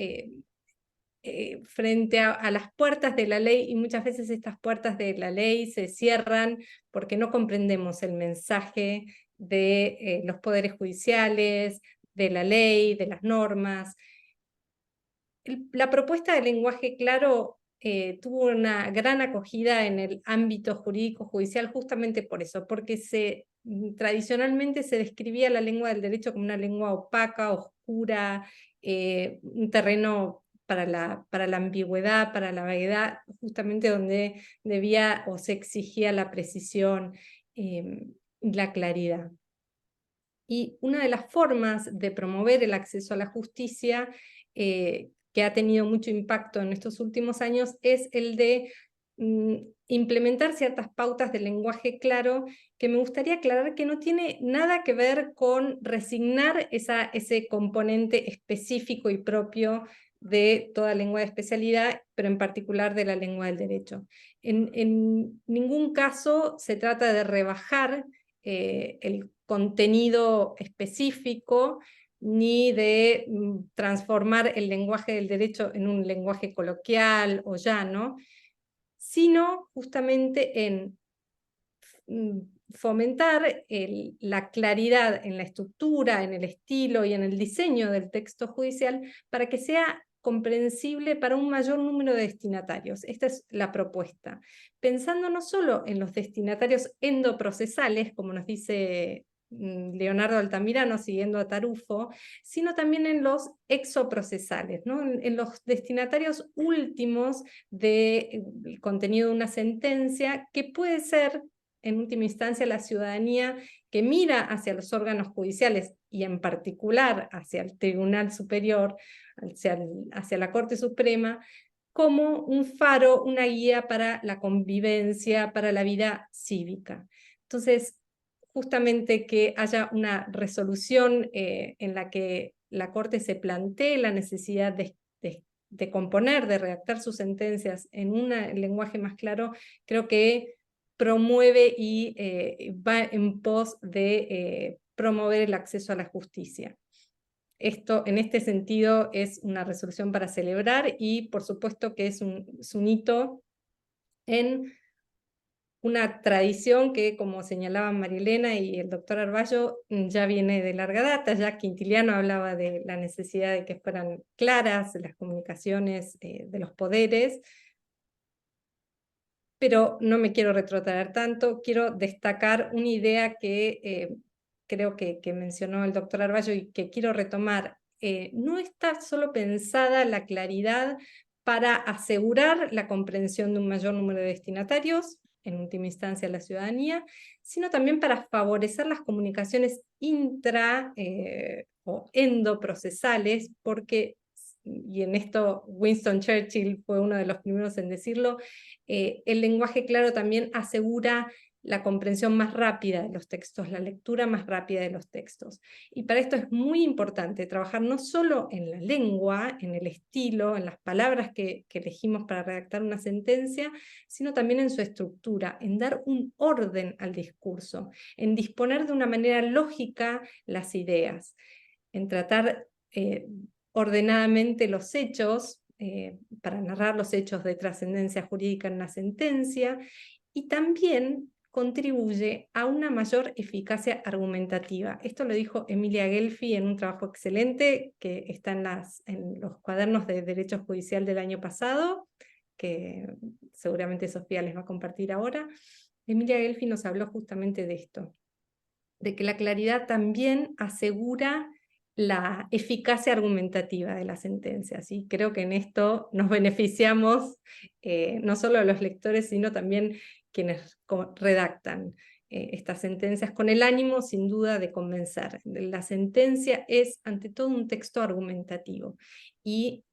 S4: frente a las puertas de la ley, y muchas veces estas puertas de la ley se cierran porque no comprendemos el mensaje de los poderes judiciales, de la ley, de las normas. La propuesta de lenguaje claro tuvo una gran acogida en el ámbito jurídico judicial justamente por eso, porque tradicionalmente se describía la lengua del derecho como una lengua opaca, oscura, un terreno para la ambigüedad, para la vaguedad, justamente donde debía o se exigía la precisión y la claridad. Y una de las formas de promover el acceso a la justicia que ha tenido mucho impacto en estos últimos años es el de implementar ciertas pautas de lenguaje claro, que me gustaría aclarar que no tiene nada que ver con resignar ese componente específico y propio de toda lengua de especialidad, pero en particular de la lengua del derecho. En ningún caso se trata de rebajar el contenido específico, ni de transformar el lenguaje del derecho en un lenguaje coloquial o llano, sino justamente en fomentar la claridad en la estructura, en el estilo y en el diseño del texto judicial para que sea comprensible para un mayor número de destinatarios. Esta es la propuesta. Pensando no solo en los destinatarios endoprocesales, como nos dice Leonardo Altamirano, siguiendo a Tarufo, sino también en los exoprocesales, ¿no? En los destinatarios últimos del contenido de una sentencia, que puede ser, en última instancia, la ciudadanía que mira hacia los órganos judiciales y en particular hacia el Tribunal Superior, hacia la Corte Suprema, como un faro, una guía para la convivencia, para la vida cívica. Entonces, justamente que haya una resolución en la que la Corte se plantee la necesidad de componer, de redactar sus sentencias en un lenguaje más claro, creo que promueve y va en pos de promover el acceso a la justicia. Esto, en este sentido, es una resolución para celebrar, y por supuesto que es un hito en una tradición que, como señalaban María Elena y el doctor Arballo, ya viene de larga data. Ya Quintiliano hablaba de la necesidad de que fueran claras las comunicaciones de los poderes, pero no me quiero retrotraer tanto. Quiero destacar una idea que creo que mencionó el doctor Arballo y que quiero retomar. No está solo pensada la claridad para asegurar la comprensión de un mayor número de destinatarios, en última instancia la ciudadanía, sino también para favorecer las comunicaciones intra o endoprocesales, porque y en esto Winston Churchill fue uno de los primeros en decirlo, el lenguaje claro también asegura la comprensión más rápida de los textos, la lectura más rápida de los textos. Y para esto es muy importante trabajar no solo en la lengua, en el estilo, en las palabras que elegimos para redactar una sentencia, sino también en su estructura, en dar un orden al discurso, en disponer de una manera lógica las ideas, en tratar ordenadamente los hechos, para narrar los hechos de trascendencia jurídica en una sentencia, y también contribuye a una mayor eficacia argumentativa. Esto lo dijo Emilia Gelfi en un trabajo excelente que está en los cuadernos de Derecho Judicial del año pasado, que seguramente Sofía les va a compartir ahora. Emilia Gelfi nos habló justamente de esto, de que la claridad también asegura la eficacia argumentativa de las sentencias. Y creo que en esto nos beneficiamos no solo los lectores, sino también quienes redactan estas sentencias, con el ánimo, sin duda, de convencer. La sentencia es, ante todo, un texto argumentativo. Y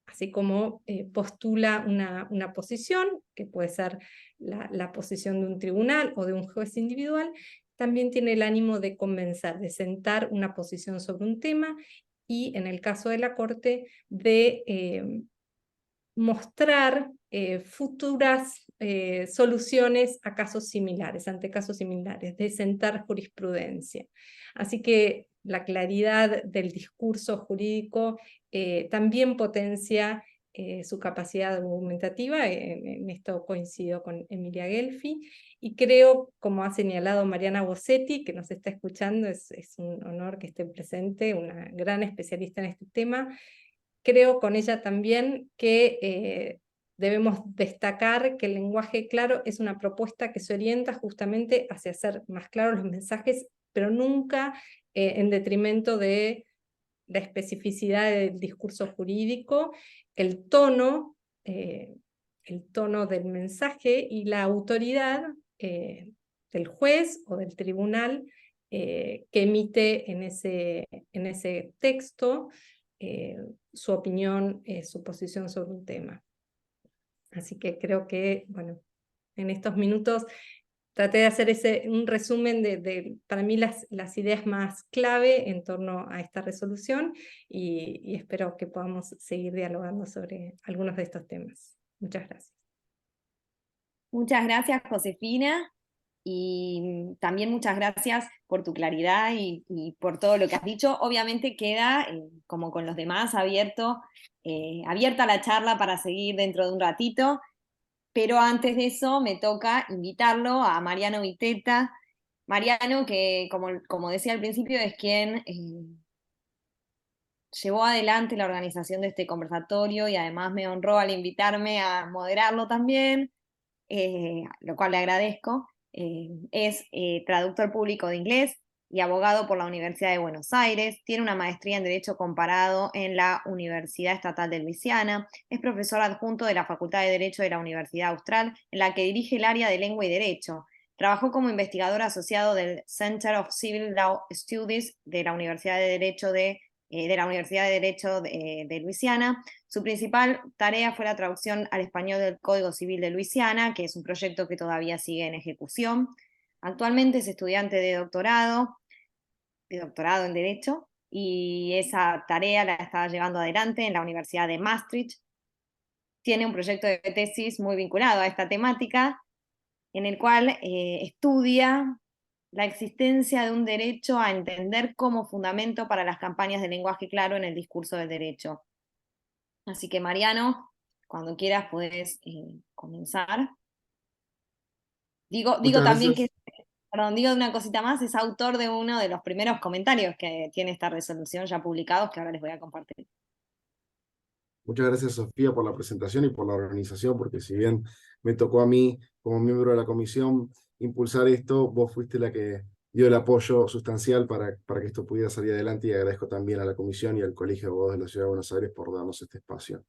S4: así como postula una posición, que puede ser la posición de un tribunal o de un juez individual, también tiene el ánimo de convencer, de sentar una posición sobre un tema, y en el caso de la Corte, de mostrar futuras soluciones a casos similares, ante casos similares, de sentar jurisprudencia. Así que la claridad del discurso jurídico también potencia su capacidad argumentativa. En esto coincido con Emilia Gelfi, y creo, como ha señalado Mariana Bossetti, que nos está escuchando, es un honor que esté presente, una gran especialista en este tema. Creo con ella también que debemos destacar que el lenguaje claro es una propuesta que se orienta justamente hacia hacer más claros los mensajes, pero nunca en detrimento de la especificidad del discurso jurídico, el tono del mensaje y la autoridad del juez o del tribunal que emite en ese texto su opinión, su posición sobre un tema. Así que creo que, bueno, en estos minutos traté de hacer un resumen de para mí, las ideas más clave en torno a esta resolución, y espero que podamos seguir dialogando sobre algunos de estos temas. Muchas gracias.
S1: Muchas gracias, Josefina, y también muchas gracias por tu claridad y por todo lo que has dicho. Obviamente queda, como con los demás, abierta la charla para seguir dentro de un ratito, pero antes de eso me toca invitarlo a Mariano Vitetta. Mariano, que como decía al principio, es quien llevó adelante la organización de este conversatorio y además me honró al invitarme a moderarlo también, lo cual le agradezco. Es traductor público de inglés y abogado por la Universidad de Buenos Aires. Tiene una maestría en Derecho Comparado en la Universidad Estatal de Luisiana. Es profesor adjunto de la Facultad de Derecho de la Universidad Austral, en la que dirige el área de Lengua y Derecho. Trabajó como investigador asociado del Center of Civil Law Studies de la Universidad de Derecho de Luisiana. Su principal tarea fue la traducción al español del Código Civil de Luisiana, que es un proyecto que todavía sigue en ejecución. Actualmente es estudiante de doctorado en Derecho, y esa tarea la está llevando adelante en la Universidad de Maastricht. Tiene un proyecto de tesis muy vinculado a esta temática, en el cual estudia la existencia de un derecho a entender como fundamento para las campañas de lenguaje claro en el discurso del derecho. Así que, Mariano, cuando quieras puedes comenzar. Digo también que, digo una cosita más, es autor de uno de los primeros comentarios que tiene esta resolución ya publicados, que ahora les voy a compartir.
S5: Muchas gracias, Sofía, por la presentación y por la organización, porque si bien me tocó a mí, como miembro de la comisión, impulsar esto, vos fuiste la que dio el apoyo sustancial para que esto pudiera salir adelante, y agradezco también a la comisión y al Colegio de Abogados de la Ciudad de Buenos Aires por darnos este espacio.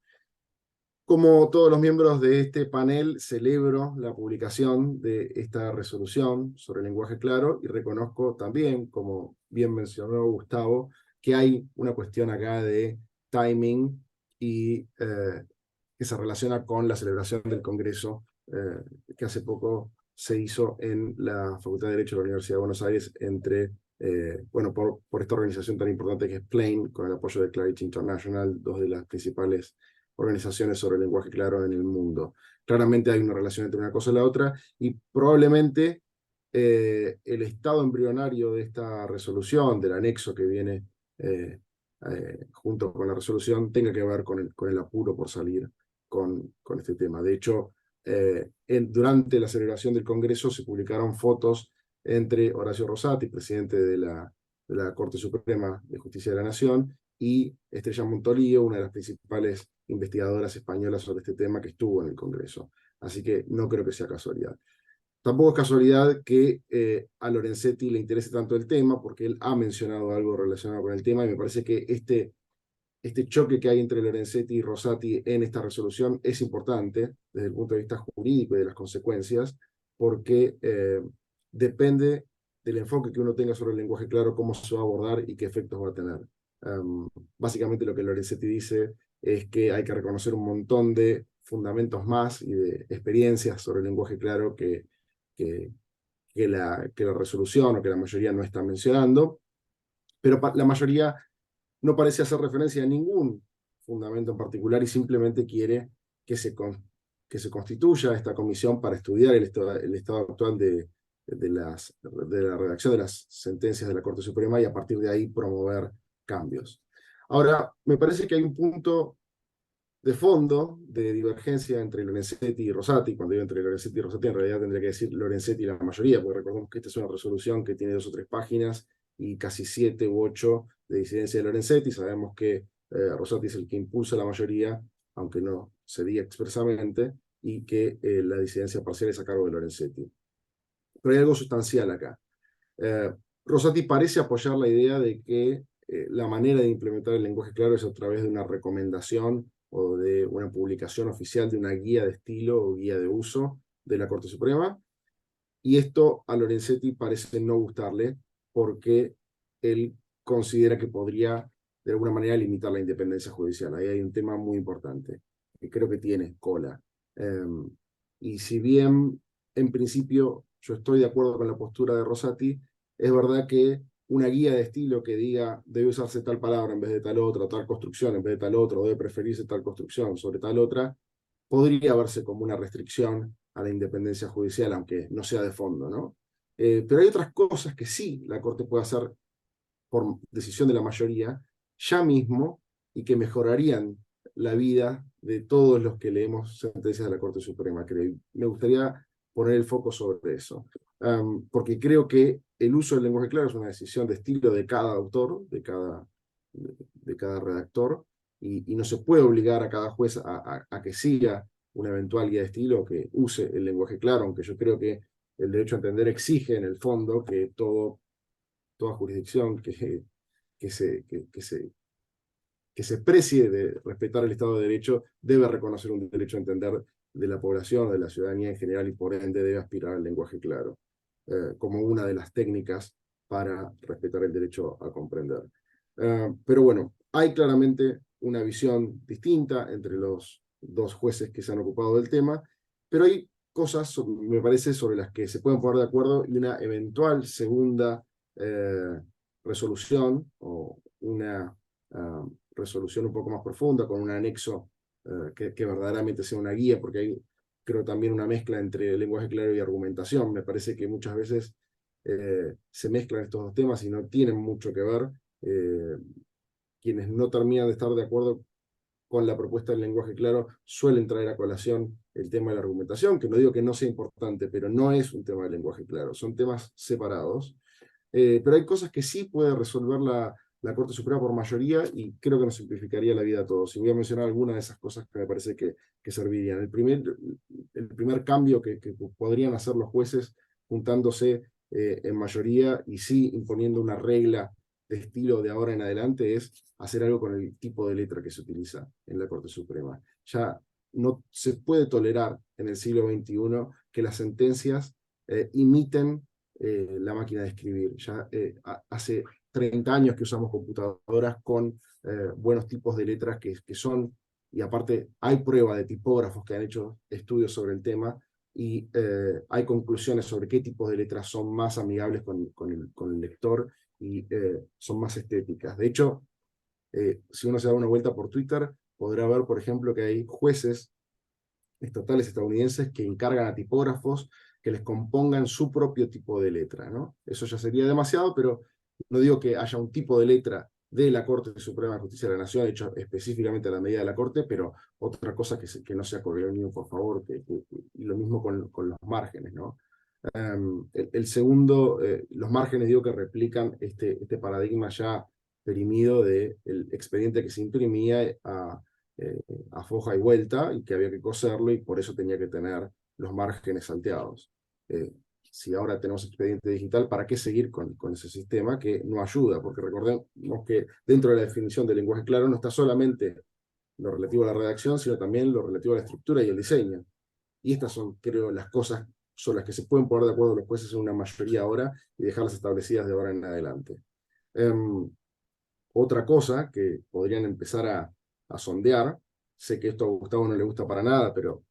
S5: Como todos los miembros de este panel, celebro la publicación de esta resolución sobre el lenguaje claro, y reconozco también, como bien mencionó Gustavo, que hay una cuestión acá de timing y que se relaciona con la celebración del Congreso que hace poco se hizo en la Facultad de Derecho de la Universidad de Buenos Aires bueno, por esta organización tan importante que es Plain, con el apoyo de Clarity International, dos de las principales organizaciones sobre el lenguaje claro en el mundo. Claramente hay una relación entre una cosa y la otra, y probablemente el estado embrionario de esta resolución, del anexo que viene junto con la resolución, tenga que ver con el apuro por salir con este tema. De hecho, durante la celebración del Congreso se publicaron fotos entre Horacio Rosati, presidente de la Corte Suprema de Justicia de la Nación, y Estrella Montolío, una de las principales investigadoras españolas sobre este tema que estuvo en el Congreso. Así que no creo que sea casualidad. Tampoco es casualidad que a Lorenzetti le interese tanto el tema, porque él ha mencionado algo relacionado con el tema, y me parece que este choque que hay entre Lorenzetti y Rosati en esta resolución es importante desde el punto de vista jurídico y de las consecuencias, porque depende del enfoque que uno tenga sobre el lenguaje claro, cómo se va a abordar y qué efectos va a tener. Básicamente lo que Lorenzetti dice es que hay que reconocer un montón de fundamentos más y de experiencias sobre el lenguaje claro que la resolución o que la mayoría no está mencionando, pero la mayoría no parece hacer referencia a ningún fundamento en particular y simplemente quiere que se constituya esta comisión para estudiar el estado actual de la redacción de las sentencias de la Corte Suprema y a partir de ahí promover cambios. Ahora, me parece que hay un punto de fondo de divergencia entre Lorenzetti y Rosati. Cuando digo entre Lorenzetti y Rosati, en realidad tendría que decir Lorenzetti y la mayoría, porque recordemos que esta es una resolución que tiene 2 o 3 páginas y casi 7 u 8 de disidencia de Lorenzetti. Sabemos que Rosati es el que impulsa la mayoría, aunque no se diga expresamente, y que la disidencia parcial es a cargo de Lorenzetti. Pero hay algo sustancial acá. Rosati parece apoyar la idea de que la manera de implementar el lenguaje claro es a través de una recomendación o de una publicación oficial de una guía de estilo o guía de uso de la Corte Suprema, y esto a Lorenzetti parece no gustarle porque él considera que podría de alguna manera limitar la independencia judicial. Ahí hay un tema muy importante que creo que tiene cola. Y si bien en principio yo estoy de acuerdo con la postura de Rosati, es verdad que una guía de estilo que diga debe usarse tal palabra en vez de tal otra, tal construcción en vez de tal otra, o debe preferirse tal construcción sobre tal otra, podría verse como una restricción a la independencia judicial, aunque no sea de fondo, ¿no? Pero hay otras cosas que sí la Corte puede hacer por decisión de la mayoría, ya mismo, y que mejorarían la vida de todos los que leemos sentencias de la Corte Suprema, creo. Me gustaría poner el foco sobre eso, porque creo que el uso del lenguaje claro es una decisión de estilo de cada autor, de cada redactor, y no se puede obligar a cada juez a que siga una eventual guía de estilo, que use el lenguaje claro, aunque yo creo que el derecho a entender exige en el fondo que toda jurisdicción que se precie de respetar el Estado de Derecho debe reconocer un derecho a entender de la población, de la ciudadanía en general, y por ende debe aspirar al lenguaje claro, como una de las técnicas para respetar el derecho a comprender. Pero bueno, hay claramente una visión distinta entre los 2 jueces que se han ocupado del tema, pero hay cosas, me parece, sobre las que se pueden poner de acuerdo, y una eventual segunda resolución o una resolución un poco más profunda con un anexo que verdaderamente sea una guía, porque hay, creo, también una mezcla entre lenguaje claro y argumentación. Me parece que muchas veces se mezclan estos 2 temas y no tienen mucho que ver. Quienes no terminan de estar de acuerdo con la propuesta del lenguaje claro suelen traer a colación el tema de la argumentación, que no digo que no sea importante, pero no es un tema de lenguaje claro, son temas separados. Pero hay cosas que sí puede resolver la Corte Suprema por mayoría y creo que nos simplificaría la vida a todos. Y voy a mencionar algunas de esas cosas que me parece que servirían. El primer cambio que podrían hacer los jueces juntándose en mayoría y sí imponiendo una regla de estilo de ahora en adelante es hacer algo con el tipo de letra que se utiliza en la Corte Suprema. Ya no se puede tolerar en el siglo XXI que las sentencias imiten la máquina de escribir. Ya hace 30 años que usamos computadoras con buenos tipos de letras que son y aparte hay prueba de tipógrafos que han hecho estudios sobre el tema, y hay conclusiones sobre qué tipos de letras son más amigables con el lector y son más estéticas. De hecho, si uno se da una vuelta por Twitter, podrá ver, por ejemplo, que hay jueces estatales estadounidenses que encargan a tipógrafos que les compongan su propio tipo de letra, ¿no? Eso ya sería demasiado, pero no digo que haya un tipo de letra de la Corte Suprema de Justicia de la Nación, hecho específicamente a la medida de la Corte, pero otra cosa que no sea correo, por favor, y lo mismo con los márgenes, ¿no? El segundo, los márgenes digo que replican este paradigma ya perimido del expediente que se imprimía a foja y vuelta, y que había que coserlo, y por eso tenía que tener los márgenes salteados. Si ahora tenemos expediente digital, ¿para qué seguir con ese sistema que no ayuda? Porque recordemos que dentro de la definición del lenguaje claro no está solamente lo relativo a la redacción, sino también lo relativo a la estructura y el diseño. Y estas son, creo, las cosas sobre las que se pueden poner de acuerdo los jueces en una mayoría ahora y dejarlas establecidas de ahora en adelante. Otra cosa que podrían empezar a sondear, sé que esto a Gustavo no le gusta para nada, pero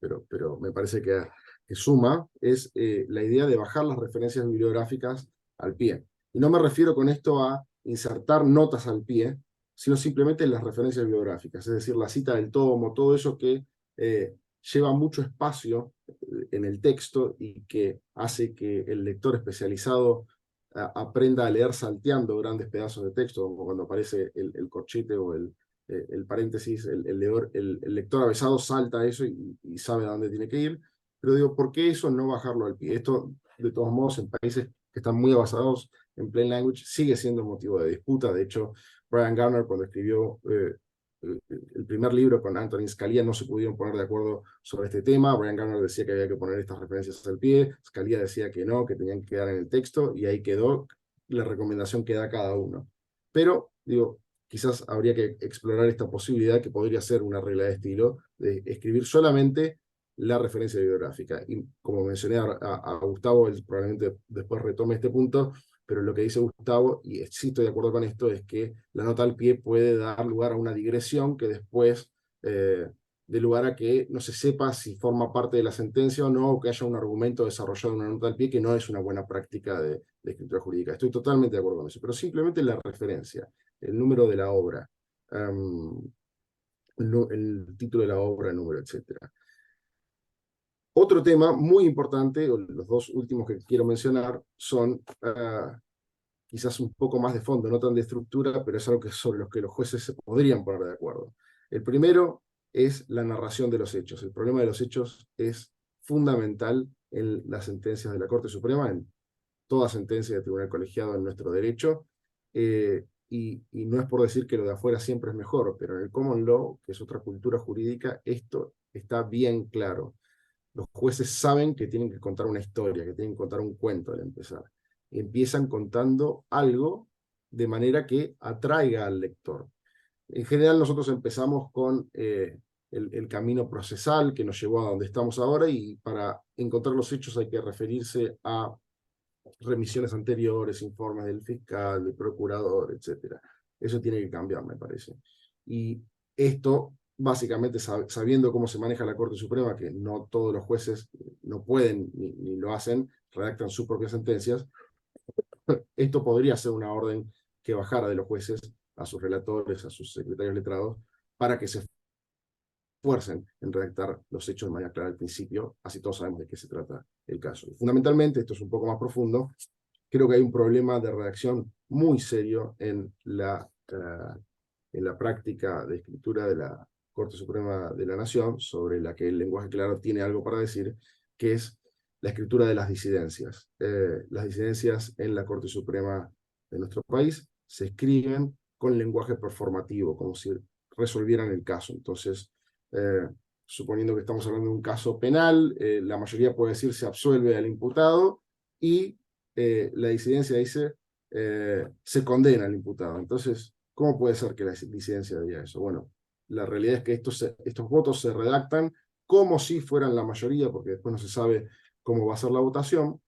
S5: me parece que suma, es la idea de bajar las referencias bibliográficas al pie. Y no me refiero con esto a insertar notas al pie, sino simplemente las referencias bibliográficas, es decir, la cita del tomo, todo eso que lleva mucho espacio en el texto y que hace que el lector especializado aprenda a leer salteando grandes pedazos de texto, como cuando aparece el corchete o el paréntesis, el lector avesado salta eso y sabe a dónde tiene que ir. Pero digo, ¿por qué eso no bajarlo al pie? Esto, de todos modos, en países que están muy avanzados en plain language, sigue siendo motivo de disputa. De hecho, Brian Garner, cuando escribió el primer libro con Antonin Scalia, no se pudieron poner de acuerdo sobre este tema. Brian Garner decía que había que poner estas referencias al pie, Scalia decía que no, que tenían que quedar en el texto, y ahí quedó la recomendación que da cada uno. Pero, digo, quizás habría que explorar esta posibilidad, que podría ser una regla de estilo, de escribir solamente la referencia bibliográfica. Y como mencioné a Gustavo, él probablemente después retome este punto, pero lo que dice Gustavo, y sí estoy de acuerdo con esto, es que la nota al pie puede dar lugar a una digresión que después dé lugar a que no se sepa si forma parte de la sentencia o no, o que haya un argumento desarrollado en una nota al pie, que no es una buena práctica de escritura jurídica. Estoy totalmente de acuerdo con eso, pero simplemente la referencia, el número de la obra, el título de la obra, el número, etc. Otro tema muy importante, los dos últimos que quiero mencionar, son quizás un poco más de fondo, no tan de estructura, pero es algo sobre lo que los jueces se podrían poner de acuerdo. El primero es la narración de los hechos. El problema de los hechos es fundamental en las sentencias de la Corte Suprema, en toda sentencia de tribunal colegiado en nuestro derecho, y no es por decir que lo de afuera siempre es mejor, pero en el common law, que es otra cultura jurídica, esto está bien claro. Los jueces saben que tienen que contar una historia, que tienen que contar un cuento al empezar. Empiezan contando algo de manera que atraiga al lector. En general nosotros empezamos con el camino procesal que nos llevó a donde estamos ahora, y para encontrar los hechos hay que referirse a remisiones anteriores, informes del fiscal, del procurador, etc. Eso tiene que cambiar, me parece. Y esto, básicamente, sabiendo cómo se maneja la Corte Suprema, que no todos los jueces no pueden ni lo hacen, redactan sus propias sentencias, esto podría ser una orden que bajara de los jueces a sus relatores, a sus secretarios letrados, para que se esfuercen en redactar los hechos de manera clara al principio, así todos sabemos de qué se trata el caso. Fundamentalmente, esto es un poco más profundo, creo que hay un problema de redacción muy serio en la práctica de escritura de la Corte Suprema de la Nación, sobre la que el lenguaje claro tiene algo para decir, que es la escritura de las disidencias. Las disidencias en la Corte Suprema de nuestro país se escriben con lenguaje performativo, como si resolvieran el caso. Entonces, suponiendo que estamos hablando de un caso penal, la mayoría puede decir se absuelve al imputado, y la disidencia dice se condena al imputado. Entonces, ¿cómo puede ser que la disidencia diga eso? Bueno, la realidad es que estos votos se redactan como si fueran la mayoría, porque después no se sabe cómo va a ser la votación,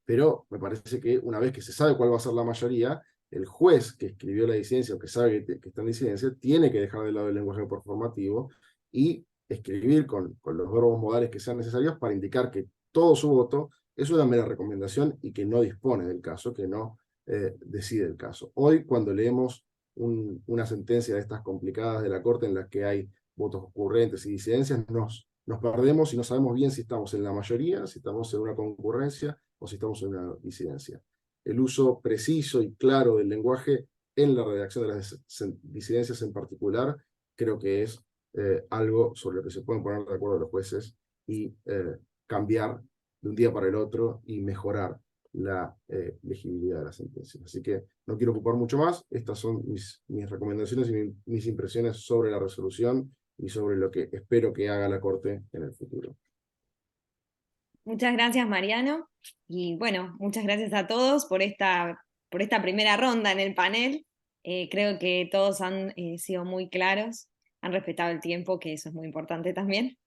S5: pero me parece que una vez que se sabe cuál va a ser la mayoría, el juez que escribió la disidencia o que sabe que está en disidencia tiene que dejar de lado el lenguaje performativo y escribir con los verbos modales que sean necesarios para indicar que todo su voto es una mera recomendación y que no dispone del caso, que no decide el caso. Hoy, cuando leemos una sentencia de estas complicadas de la Corte en las que hay votos ocurrentes y disidencias, nos perdemos y no sabemos bien si estamos en la mayoría, si estamos en una concurrencia o si estamos en una disidencia. El uso preciso y claro del lenguaje en la redacción de las disidencias en particular, creo que es algo sobre lo que se pueden poner de acuerdo los jueces y cambiar de un día para el otro y mejorar la legibilidad de las sentencias. Así que no quiero ocupar mucho más. Estas son mis recomendaciones y mis impresiones sobre la resolución y sobre lo que espero que haga la Corte en el futuro.
S1: Muchas gracias, Mariano. Y bueno, muchas gracias a todos por esta primera ronda en el panel. Creo que todos han sido muy claros, han respetado el tiempo, que eso es muy importante también.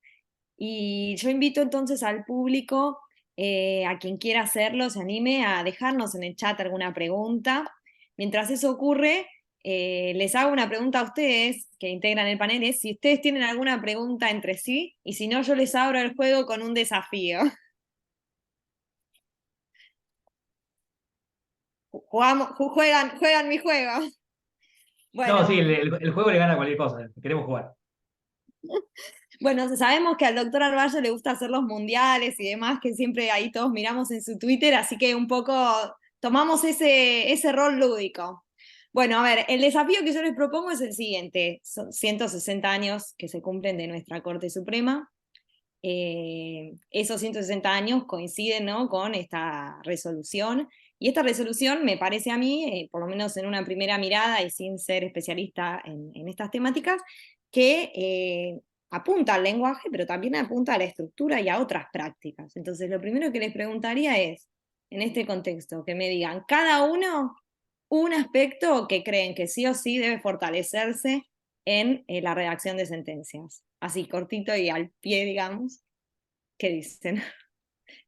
S1: Y yo invito entonces al público, a quien quiera hacerlo, se anime a dejarnos en el chat alguna pregunta. Mientras eso ocurre, les hago una pregunta a ustedes que integran el panel, es si ustedes tienen alguna pregunta entre sí, y si no, yo les abro el juego con un desafío. Juegan mi juego. Bueno.
S2: No, sí, el juego le gana a cualquier cosa, queremos jugar.
S1: Bueno, sabemos que al doctor Arballo le gusta hacer los mundiales y demás, que siempre ahí todos miramos en su Twitter, así que un poco tomamos ese rol lúdico. Bueno, a ver, el desafío que yo les propongo es el siguiente. Son 160 años que se cumplen de nuestra Corte Suprema. Esos 160 años coinciden, ¿no?, con esta resolución. Y esta resolución me parece a mí, por lo menos en una primera mirada y sin ser especialista en estas temáticas, que apunta al lenguaje, pero también apunta a la estructura y a otras prácticas. Entonces, lo primero que les preguntaría es, en este contexto, que me digan cada uno un aspecto que creen que sí o sí debe fortalecerse en la redacción de sentencias. Así, cortito y al pie, digamos. ¿Qué dicen?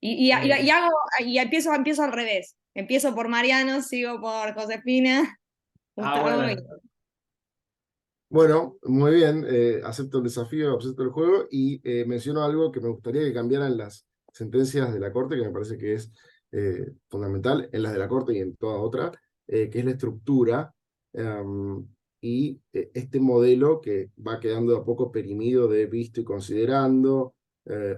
S1: Y empiezo al revés. Empiezo por Mariano, sigo por Josefina.
S5: Bueno, muy bien, acepto el desafío, acepto el juego y menciono algo que me gustaría que cambiaran las sentencias de la Corte, que me parece que es fundamental en las de la Corte y en toda otra, que es la estructura y este modelo que va quedando a poco perimido de visto y considerando,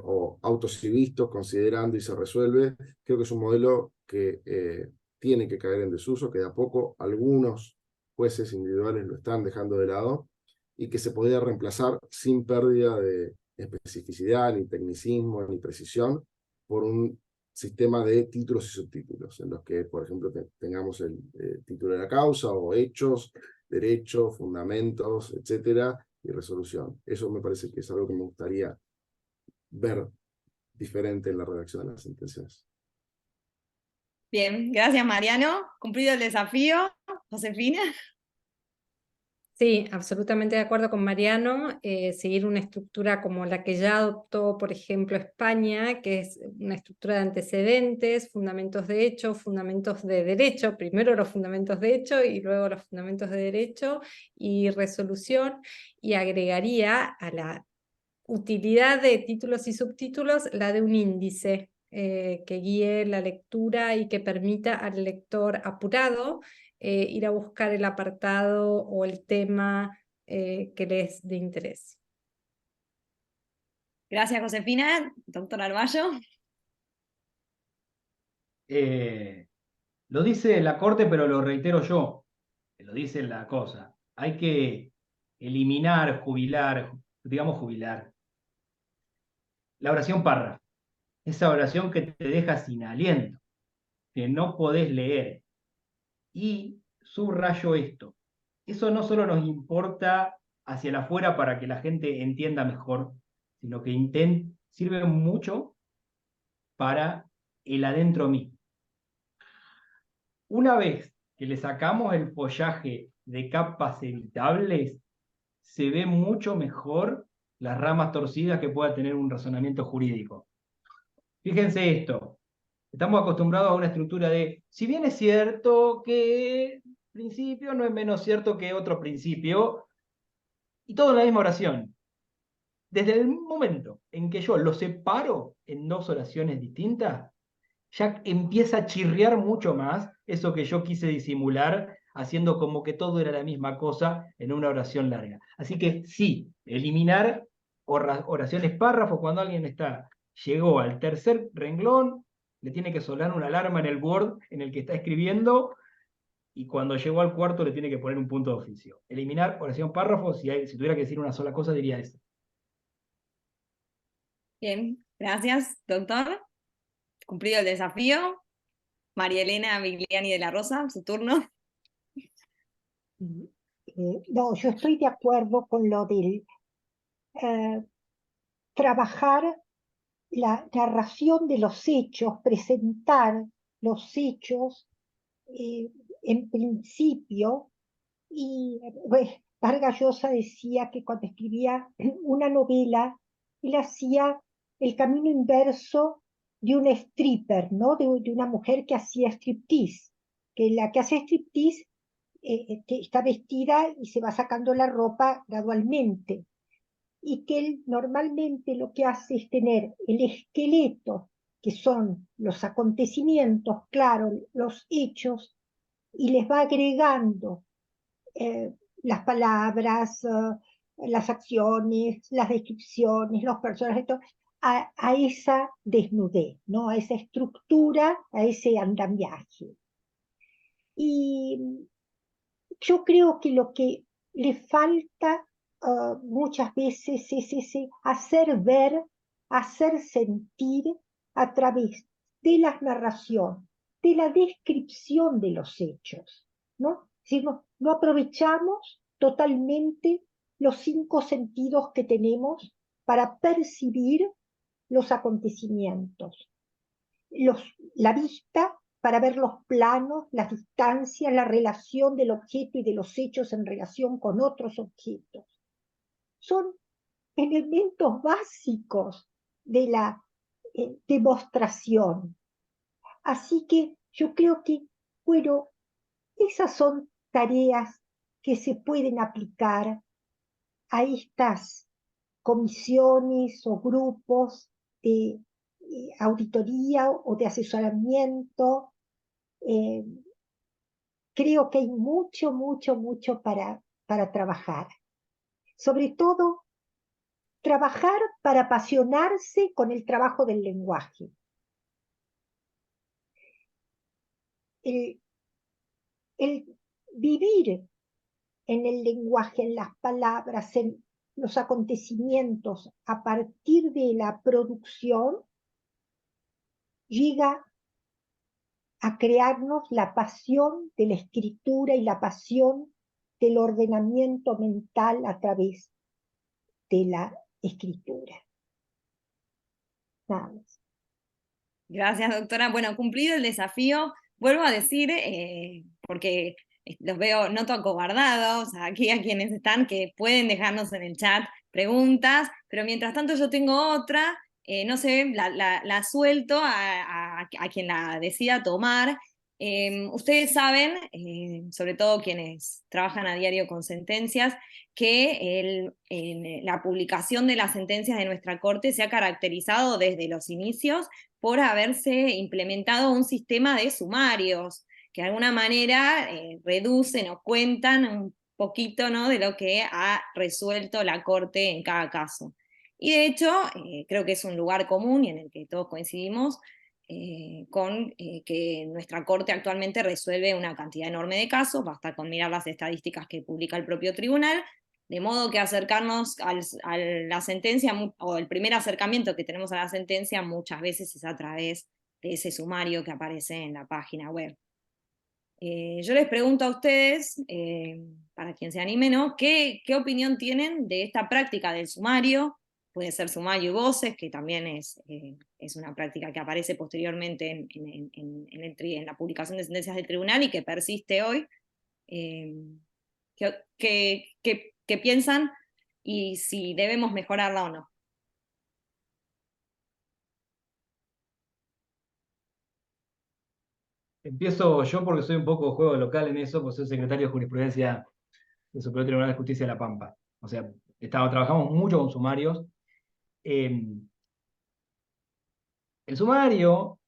S5: o autos y vistos, considerando y se resuelve. Creo que es un modelo que tiene que caer en desuso, que de a poco algunos jueces individuales lo están dejando de lado y que se podría reemplazar sin pérdida de especificidad, ni tecnicismo, ni precisión, por un sistema de títulos y subtítulos, en los que, por ejemplo, tengamos el título de la causa, o hechos, derechos, fundamentos, etcétera, y resolución. Eso me parece que es algo que me gustaría ver diferente en la redacción de las sentencias.
S1: Bien, gracias, Mariano. Cumplido el desafío. Josefina.
S4: Sí, absolutamente de acuerdo con Mariano. Seguir una estructura como la que ya adoptó, por ejemplo, España, que es una estructura de antecedentes, fundamentos de hecho, fundamentos de derecho, primero los fundamentos de hecho y luego los fundamentos de derecho y resolución, y agregaría a la utilidad de títulos y subtítulos la de un índice que guíe la lectura y que permita al lector apurado ir a buscar el apartado o el tema que le es de interés.
S1: Gracias, Josefina. Doctor Arballo.
S2: Lo dice la Corte, pero lo reitero yo. Lo dice la cosa. Hay que eliminar, jubilar, la oración párrafo. Esa oración que te deja sin aliento, que no podés leer. Y subrayo esto. Eso no solo nos importa hacia el afuera para que la gente entienda mejor, sino que sirve mucho para el adentro mismo. Una vez que le sacamos el follaje de capas evitables, se ve mucho mejor las ramas torcidas que pueda tener un razonamiento jurídico. Fíjense esto. Estamos acostumbrados a una estructura de, si bien es cierto que principio no es menos cierto que otro principio, y todo en la misma oración. Desde el momento en que yo lo separo en dos oraciones distintas, ya empieza a chirriar mucho más eso que yo quise disimular, haciendo como que todo era la misma cosa en una oración larga. Así que sí, eliminar oraciones párrafos cuando alguien llegó al tercer renglón, le tiene que sonar una alarma en el Word en el que está escribiendo, y cuando llegó al cuarto le tiene que poner un punto de oficio. Eliminar oración párrafo, si tuviera que decir una sola cosa, diría eso.
S1: Bien, gracias, doctor. Cumplido el desafío. María Elena Vigliani de la Rosa, su turno.
S3: No, yo estoy de acuerdo con lo del trabajar la narración de los hechos, presentar los hechos en principio. Y pues, Vargas Llosa decía que cuando escribía una novela, él hacía el camino inverso de un stripper, ¿no? De una mujer que hacía striptease, que la que hace striptease que está vestida y se va sacando la ropa gradualmente, y que él normalmente lo que hace es tener el esqueleto, que son los acontecimientos, claro, los hechos, y les va agregando las palabras, las acciones, las descripciones, los personajes, a esa desnudez, ¿no? A esa estructura, a ese andamiaje. Y yo creo que lo que le falta muchas veces es ese hacer ver, hacer sentir a través de la narración, de la descripción de los hechos, ¿no? Si no aprovechamos totalmente los 5 sentidos que tenemos para percibir los acontecimientos. La vista para ver los planos, las distancias, la relación del objeto y de los hechos en relación con otros objetos. Son elementos básicos de la demostración. Así que yo creo que, bueno, esas son tareas que se pueden aplicar a estas comisiones o grupos de auditoría o de asesoramiento. Creo que hay mucho, mucho, mucho para trabajar. Sobre todo, trabajar para apasionarse con el trabajo del lenguaje. El vivir en el lenguaje, en las palabras, en los acontecimientos, a partir de la producción, llega a crearnos la pasión de la escritura y la pasión del ordenamiento mental a través de la escritura. Nada más.
S1: Gracias, doctora. Bueno, cumplido el desafío, vuelvo a decir, porque los veo, noto acobardados aquí a quienes están, que pueden dejarnos en el chat preguntas, pero mientras tanto yo tengo otra, no sé, la suelto a quien la decida tomar. Ustedes saben, sobre todo quienes trabajan a diario con sentencias, que la publicación de las sentencias de nuestra Corte se ha caracterizado desde los inicios por haberse implementado un sistema de sumarios, que de alguna manera reducen o cuentan un poquito, ¿no?, de lo que ha resuelto la Corte en cada caso. Y de hecho, creo que es un lugar común y en el que todos coincidimos, con que nuestra Corte actualmente resuelve una cantidad enorme de casos, basta con mirar las estadísticas que publica el propio tribunal, de modo que acercarnos a la sentencia, o el primer acercamiento que tenemos a la sentencia, muchas veces es a través de ese sumario que aparece en la página web. Yo les pregunto a ustedes, para quien se anime, ¿no?, ¿qué opinión tienen de esta práctica del sumario? Puede ser sumario y voces, que también es una práctica que aparece posteriormente en la publicación de sentencias del tribunal y que persiste hoy. ¿Qué piensan y si debemos mejorarla o no?
S2: Empiezo yo porque soy un poco juego local en eso, porque soy secretario de jurisprudencia del Superior Tribunal de Justicia de La Pampa. O sea, trabajamos mucho con sumarios. El sumario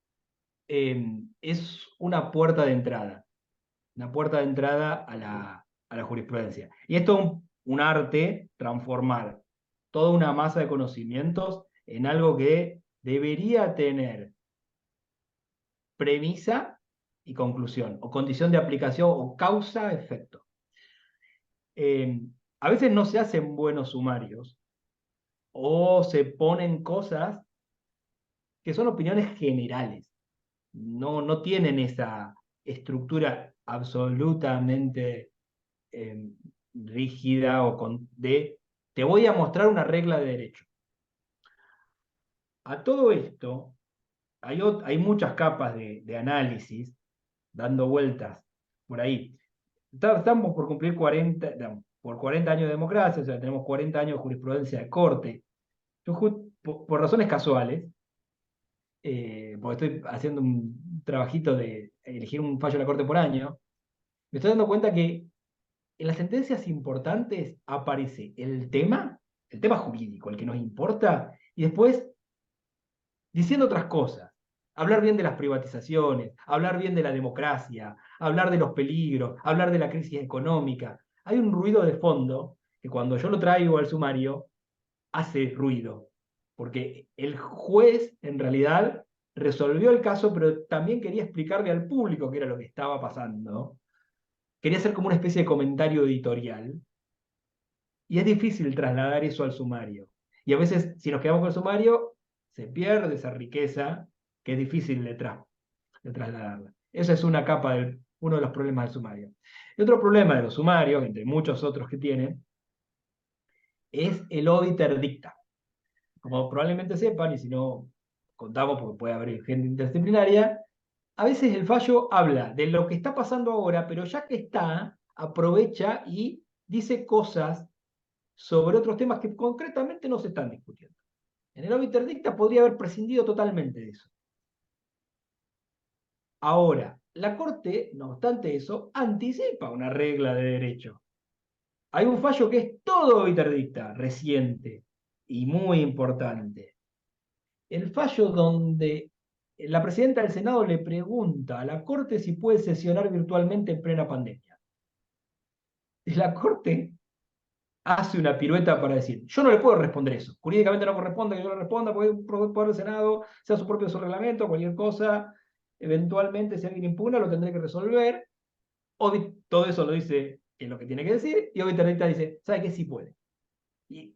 S2: es una puerta de entrada a la jurisprudencia. Y esto es un arte, transformar toda una masa de conocimientos en algo que debería tener premisa y conclusión, o condición de aplicación, o causa-efecto. A veces no se hacen buenos sumarios, o se ponen cosas que son opiniones generales. No tienen esa estructura absolutamente rígida te voy a mostrar una regla de derecho. A todo esto hay muchas capas de análisis dando vueltas por ahí. Estamos por cumplir 40 años de democracia, o sea, tenemos 40 años de jurisprudencia de corte. Yo, por razones casuales, porque estoy haciendo un trabajito de elegir un fallo de la corte por año, me estoy dando cuenta que en las sentencias importantes aparece el tema jurídico, el que nos importa, y después diciendo otras cosas. Hablar bien de las privatizaciones, hablar bien de la democracia, hablar de los peligros, hablar de la crisis económica. Hay un ruido de fondo que cuando yo lo traigo al sumario hace ruido, porque el juez en realidad resolvió el caso, pero también quería explicarle al público qué era lo que estaba pasando. Quería hacer como una especie de comentario editorial, y es difícil trasladar eso al sumario. Y a veces, si nos quedamos con el sumario, se pierde esa riqueza que es difícil de trasladarla. Esa es una capa uno de los problemas del sumario. Y otro problema de los sumarios, entre muchos otros que tienen, es el obiter dicta. Como probablemente sepan, y si no contamos porque puede haber gente interdisciplinaria, a veces el fallo habla de lo que está pasando ahora, pero ya que está, aprovecha y dice cosas sobre otros temas que concretamente no se están discutiendo. En el obiter dicta podría haber prescindido totalmente de eso. Ahora, la Corte, no obstante eso, anticipa una regla de derecho. Hay un fallo que es todo obiter dicta, reciente y muy importante. El fallo donde la presidenta del Senado le pregunta a la Corte si puede sesionar virtualmente en plena pandemia. Y la Corte hace una pirueta para decir, yo no le puedo responder eso. Jurídicamente no corresponde que yo le responda, porque un poder del Senado, sea su propio reglamento, cualquier cosa, eventualmente si alguien impugna lo tendré que resolver. Todo eso lo dice en lo que tiene que decir, y obiter dicta dice, ¿sabe qué? Sí puede. Y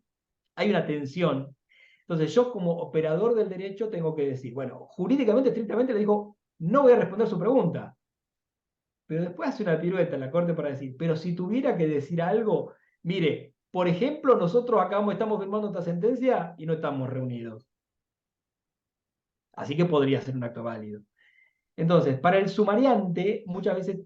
S2: hay una tensión. Entonces yo como operador del derecho tengo que decir, bueno, jurídicamente, estrictamente le digo, no voy a responder su pregunta. Pero después hace una pirueta en la Corte para decir, pero si tuviera que decir algo, mire, por ejemplo, nosotros estamos firmando esta sentencia y no estamos reunidos. Así que podría ser un acto válido. Entonces, para el sumariante, muchas veces,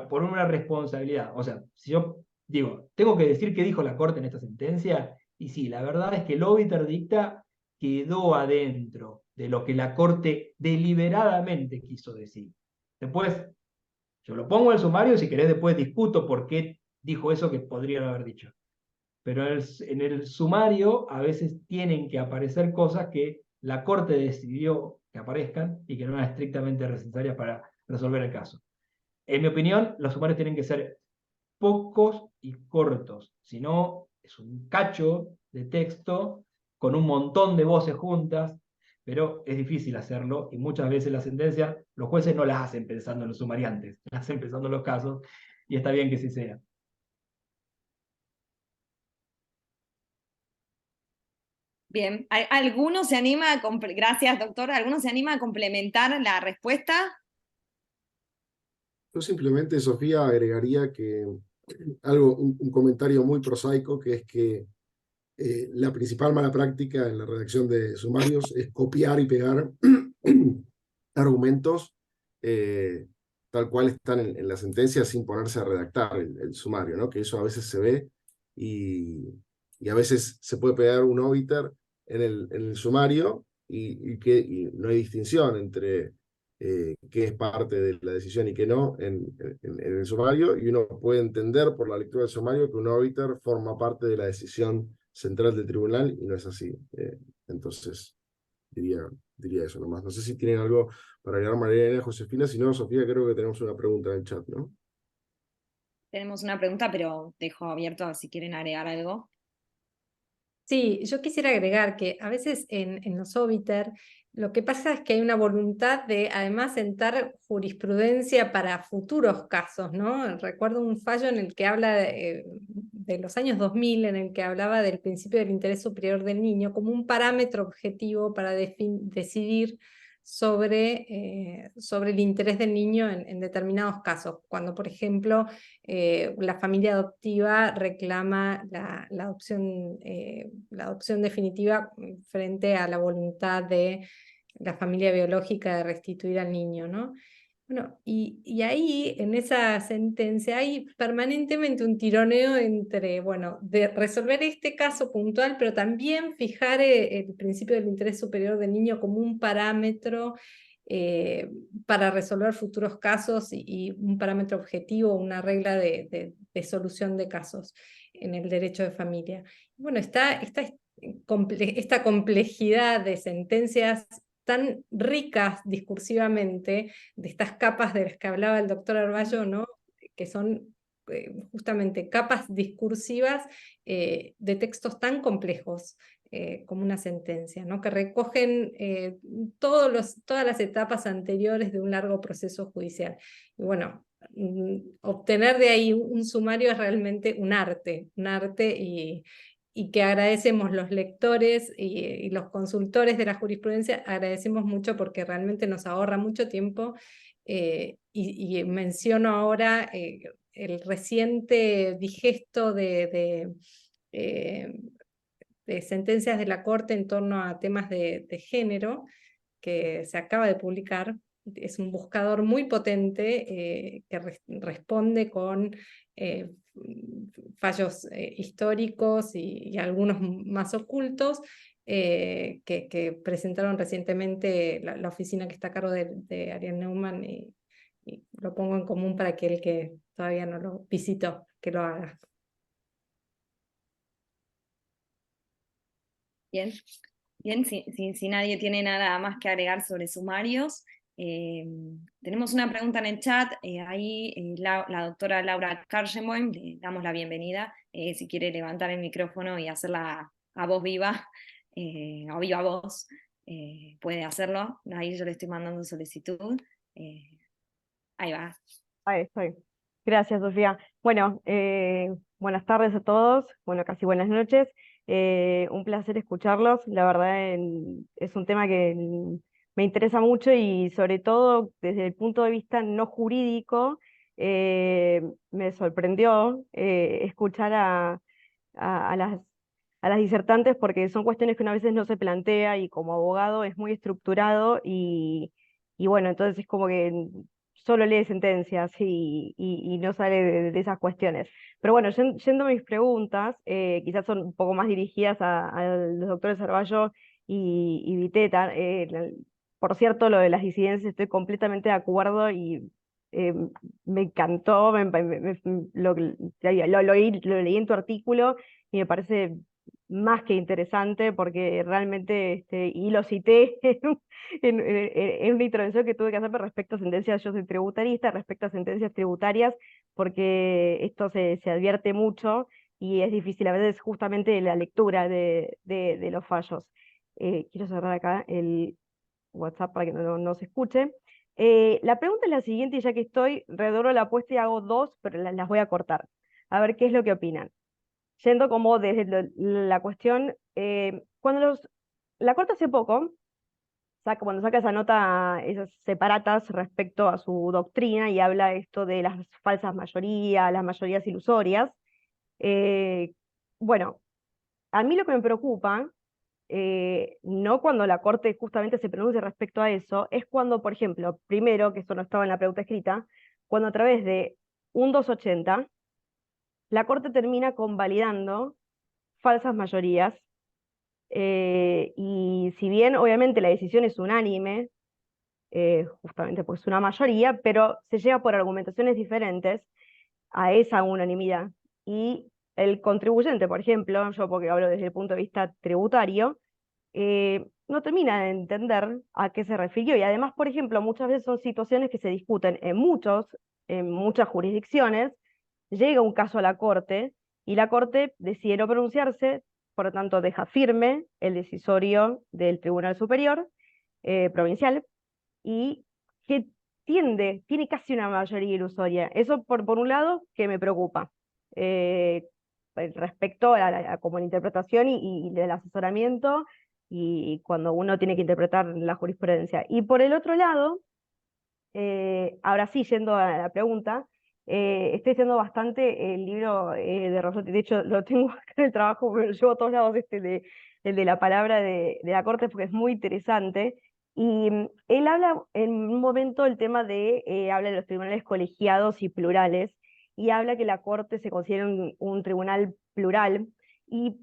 S2: por una responsabilidad, o sea, si yo digo, tengo que decir qué dijo la Corte en esta sentencia, y sí, la verdad es que el obiter dicta quedó adentro de lo que la Corte deliberadamente quiso decir. Después, yo lo pongo en el sumario y si querés después discuto por qué dijo eso que podría no haber dicho. Pero en el sumario a veces tienen que aparecer cosas que la Corte decidió que aparezcan y que no eran estrictamente necesarias para resolver el caso. En mi opinión, los sumarios tienen que ser pocos y cortos, si no es un cacho de texto con un montón de voces juntas, pero es difícil hacerlo y muchas veces las sentencias, los jueces no las hacen pensando en los sumariantes, las hacen pensando en los casos, y está bien que sí sea.
S1: Bien, ¿alguno se anima gracias, doctor, ¿alguno se anima a complementar la respuesta?
S5: Yo simplemente, Sofía, agregaría que un comentario muy prosaico, que es que la principal mala práctica en la redacción de sumarios es copiar y pegar argumentos tal cual están en la sentencia sin ponerse a redactar el sumario, ¿no? Que eso a veces se ve y a veces se puede pegar un obiter en el sumario y no hay distinción entre qué es parte de la decisión y qué no en el sumario, y uno puede entender por la lectura del sumario que un obiter forma parte de la decisión central del tribunal, y no es así. Entonces, diría eso nomás. No sé si tienen algo para agregar María Elena, Josefina. Si no, Sofía, creo que tenemos una pregunta en el chat, ¿no?
S1: Tenemos una pregunta, pero dejo abierto a si quieren agregar algo.
S4: Sí, yo quisiera agregar que a veces en los obiter lo que pasa es que hay una voluntad de además sentar jurisprudencia para futuros casos, ¿no? Recuerdo un fallo en el que habla de los años 2000, en el que hablaba del principio del interés superior del niño como un parámetro objetivo para decidir sobre el interés del niño en determinados casos. Cuando, por ejemplo, la familia adoptiva reclama la adopción definitiva frente a la voluntad de la familia biológica de restituir al niño, ¿no? Bueno, y ahí, en esa sentencia, hay permanentemente un tironeo entre, bueno, de resolver este caso puntual, pero también fijar el principio del interés superior del niño como un parámetro para resolver futuros casos y un parámetro objetivo, una regla de solución de casos en el derecho de familia. Bueno, esta complejidad de sentencias tan ricas discursivamente, de estas capas de las que hablaba el doctor Arballo, ¿no? Que son justamente capas discursivas de textos tan complejos como una sentencia, ¿no? Que recogen todas las etapas anteriores de un largo proceso judicial. Y bueno, obtener de ahí un sumario es realmente un arte y que agradecemos los lectores y los consultores de la jurisprudencia, agradecemos mucho porque realmente nos ahorra mucho tiempo. Y menciono ahora el reciente digesto de sentencias de la Corte en torno a temas de género, que se acaba de publicar. Es un buscador muy potente que responde con fallos históricos y algunos más ocultos que presentaron recientemente la oficina que está a cargo de Ariel Neumann, y lo pongo en común para aquel que todavía no lo visitó, que lo haga.
S1: Bien, bien, si nadie tiene nada más que agregar sobre sumarios, tenemos una pregunta en el chat. Ahí la doctora Laura Kargenboim, le damos la bienvenida. Si quiere levantar el micrófono y hacerla a voz viva, o viva voz, puede hacerlo. Ahí yo le estoy mandando solicitud. Ahí va.
S6: Ahí estoy. Gracias, Sofía. Bueno, buenas tardes a todos. Bueno, casi buenas noches. Un placer escucharlos. La verdad, es un tema que me interesa mucho y sobre todo desde el punto de vista no jurídico, me sorprendió escuchar a las disertantes porque son cuestiones que una veces no se plantea y como abogado es muy estructurado y bueno, entonces es como que solo lee sentencias y no sale de esas cuestiones. Pero bueno, yendo a mis preguntas, quizás son un poco más dirigidas a los doctores Arballo y Viteta. Por cierto, lo de las disidencias estoy completamente de acuerdo y eh, me encantó, lo leí en tu artículo y me parece más que interesante porque realmente, y lo cité en una intervención que tuve que hacer respecto a sentencias, yo soy tributarista, respecto a sentencias tributarias, porque esto se advierte mucho y es difícil a veces justamente la lectura de los fallos. Quiero cerrar acá el WhatsApp para que no se escuche. La pregunta es la siguiente, y ya que estoy, redoblo la apuesta y hago dos, pero las voy a cortar. A ver qué es lo que opinan. Yendo como desde la cuestión, la Corte hace poco, cuando saca esa nota, esas separatas respecto a su doctrina y habla esto de las falsas mayorías, las mayorías ilusorias, bueno, a mí lo que me preocupa, no cuando la Corte justamente se pronuncia respecto a eso, es cuando, por ejemplo, primero, que esto no estaba en la pregunta escrita, cuando a través de un 280, la Corte termina convalidando falsas mayorías, y si bien obviamente la decisión es unánime, justamente pues una mayoría, pero se llega por argumentaciones diferentes a esa unanimidad. Y el contribuyente, por ejemplo, yo porque hablo desde el punto de vista tributario, no termina de entender a qué se refirió. Y además, por ejemplo, muchas veces son situaciones que se discuten en muchas jurisdicciones, llega un caso a la Corte y la Corte decide no pronunciarse, por lo tanto deja firme el decisorio del Tribunal Superior Provincial y que tiene casi una mayoría ilusoria. Eso por un lado que me preocupa. Respecto a como la interpretación y del asesoramiento y cuando uno tiene que interpretar la jurisprudencia. Y por el otro lado, ahora sí, yendo a la pregunta, estoy haciendo bastante el libro de Rossetti, de hecho lo tengo acá en el trabajo, pero lo llevo a todos lados, el de la palabra de la Corte, porque es muy interesante. Y él habla en un momento el tema habla de los tribunales colegiados y plurales, y habla que la Corte se considera un tribunal plural, y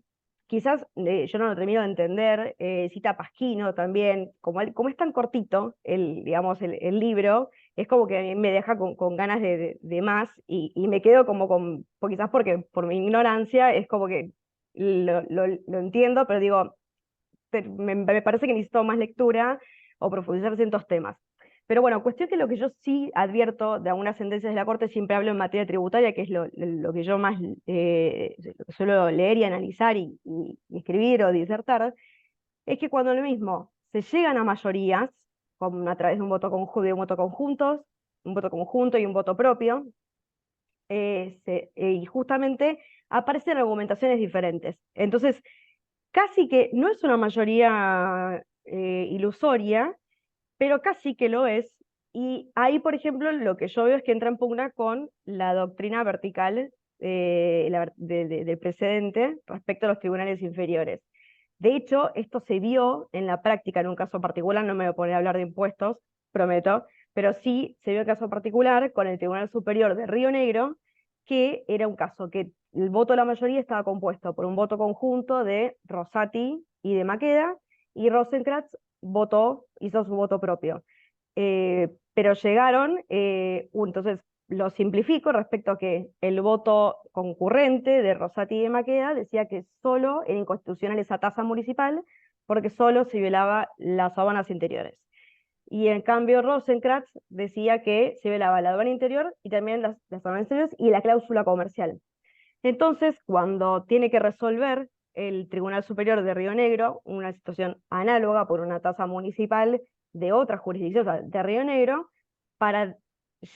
S6: quizás yo no lo termino de entender, cita a Pasquino también, como es tan cortito digamos, el libro, es como que a mí me deja con ganas de más, y me quedo como quizás porque por mi ignorancia es como que lo entiendo, pero digo, me parece que necesito más lectura o profundizar ciertos temas. Pero bueno, cuestión que lo que yo sí advierto de algunas sentencias de la Corte, siempre hablo en materia tributaria, que es lo que yo más suelo leer y analizar y escribir o disertar, es que cuando lo mismo se llegan a mayorías, como a través de un voto conjunto, un voto conjunto y un voto propio, y justamente aparecen argumentaciones diferentes. Entonces, casi que no es una mayoría ilusoria, pero casi que lo es. Y ahí, por ejemplo, lo que yo veo es que entra en pugna con la doctrina vertical del precedente respecto a los tribunales inferiores. De hecho, esto se vio en la práctica en un caso particular, no me voy a poner a hablar de impuestos, prometo, pero sí se vio el caso particular con el Tribunal Superior de Río Negro, que era un caso que el voto de la mayoría estaba compuesto por un voto conjunto de Rosati y de Maqueda, y Rosenkrantz hizo su voto propio. Pero llegaron, entonces lo simplifico respecto a que el voto concurrente de Rosati y de Maqueda decía que solo era inconstitucional esa tasa municipal porque solo se violaba las aduanas interiores. Y en cambio Rosenkrantz decía que se violaba la aduana interior y también las aduanas interiores y la cláusula comercial. Entonces, cuando tiene que resolver el Tribunal Superior de Río Negro una situación análoga por una tasa municipal de otra jurisdicción, o sea, de Río Negro, para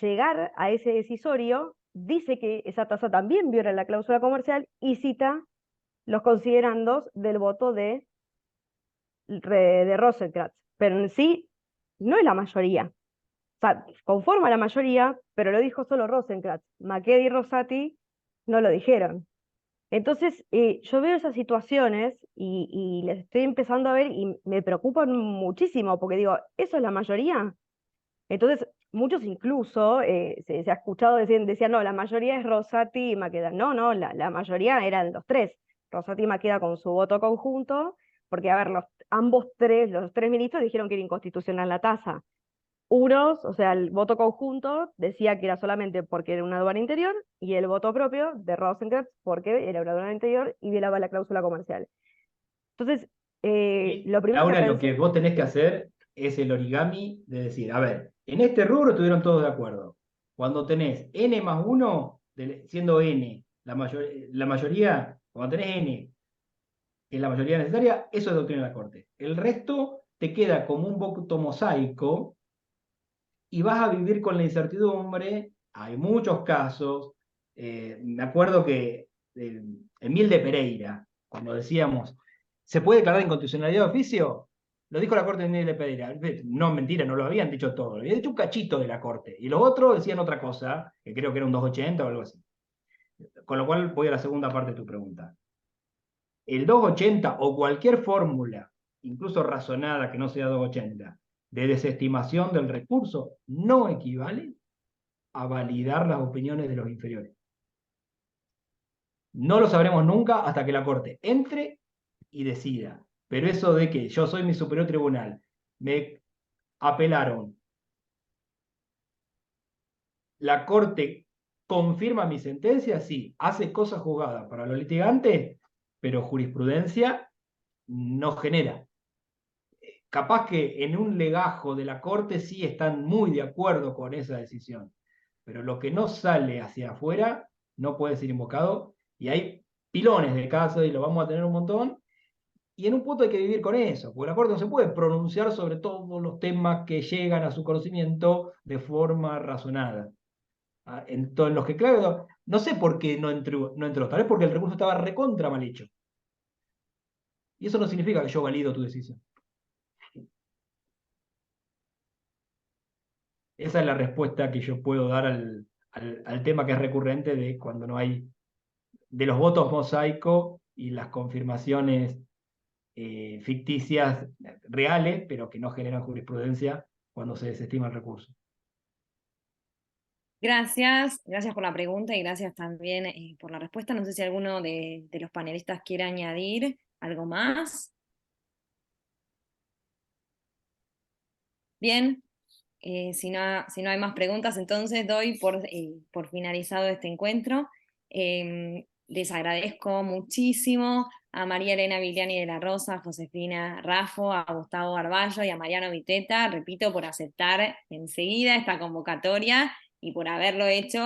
S6: llegar a ese decisorio, dice que esa tasa también viola la cláusula comercial y cita los considerandos del voto de Rosenkrantz, pero en sí no es la mayoría. O sea, conforma la mayoría, pero lo dijo solo Rosenkrantz. Maqueda y Rosati no lo dijeron. Entonces, yo veo esas situaciones y las estoy empezando a ver y me preocupan muchísimo, porque digo, ¿eso es la mayoría? Entonces, muchos incluso, se ha escuchado decían, no, la mayoría es Rosati y Maqueda. No, la mayoría eran los tres. Rosati y Maqueda con su voto conjunto, porque, a ver, los tres ministros dijeron que era inconstitucional la tasa. Unos, o sea, el voto conjunto decía que era solamente porque era una aduana interior, y el voto propio de Rosenkrantz porque era una aduana interior y violaba la cláusula comercial. Entonces, lo primero
S2: Laura,
S6: que
S2: lo que vos tenés que hacer es el origami de decir, a ver, en este rubro estuvieron todos de acuerdo. Cuando tenés n más 1, siendo n la mayoría, cuando tenés n, que es la mayoría necesaria, eso es doctrina de la Corte. El resto te queda como un voto mosaico y vas a vivir con la incertidumbre. Hay muchos casos. Me acuerdo que Emil de Pereira, cuando decíamos, ¿se puede declarar inconstitucionalidad de oficio? Lo dijo la Corte de Emil de Pereira. No, mentira, no lo habían dicho todo. Lo había dicho un cachito de la Corte. Y los otros decían otra cosa, que creo que era un 280 o algo así. Con lo cual voy a la segunda parte de tu pregunta. El 280 o cualquier fórmula, incluso razonada que no sea 280, de desestimación del recurso, no equivale a validar las opiniones de los inferiores. No lo sabremos nunca hasta que la Corte entre y decida. Pero eso de que yo soy mi superior tribunal, me apelaron, la Corte confirma mi sentencia, sí, hace cosas juzgadas para los litigantes, pero jurisprudencia no genera. Capaz que en un legajo de la Corte sí están muy de acuerdo con esa decisión, pero lo que no sale hacia afuera no puede ser invocado, y hay pilones de casos y lo vamos a tener un montón, y en un punto hay que vivir con eso, porque la Corte no se puede pronunciar sobre todos los temas que llegan a su conocimiento de forma razonada. En los que, claro, no sé por qué no entró, tal vez porque el recurso estaba recontra mal hecho. Y eso no significa que yo valido tu decisión. Esa es la respuesta que yo puedo dar al tema que es recurrente de cuando no hay, de los votos mosaico y las confirmaciones ficticias reales, pero que no generan jurisprudencia cuando se desestima el recurso.
S1: Gracias por la pregunta y gracias también por la respuesta. No sé si alguno de los panelistas quiere añadir algo más. Bien, si no hay más preguntas, entonces doy por finalizado este encuentro. Les agradezco muchísimo a María Elena Vigliani de la Rosa, a Josefina Raffo, a Gustavo Arballo y a Mariano Viteta, repito, por aceptar enseguida esta convocatoria y por haberlo hecho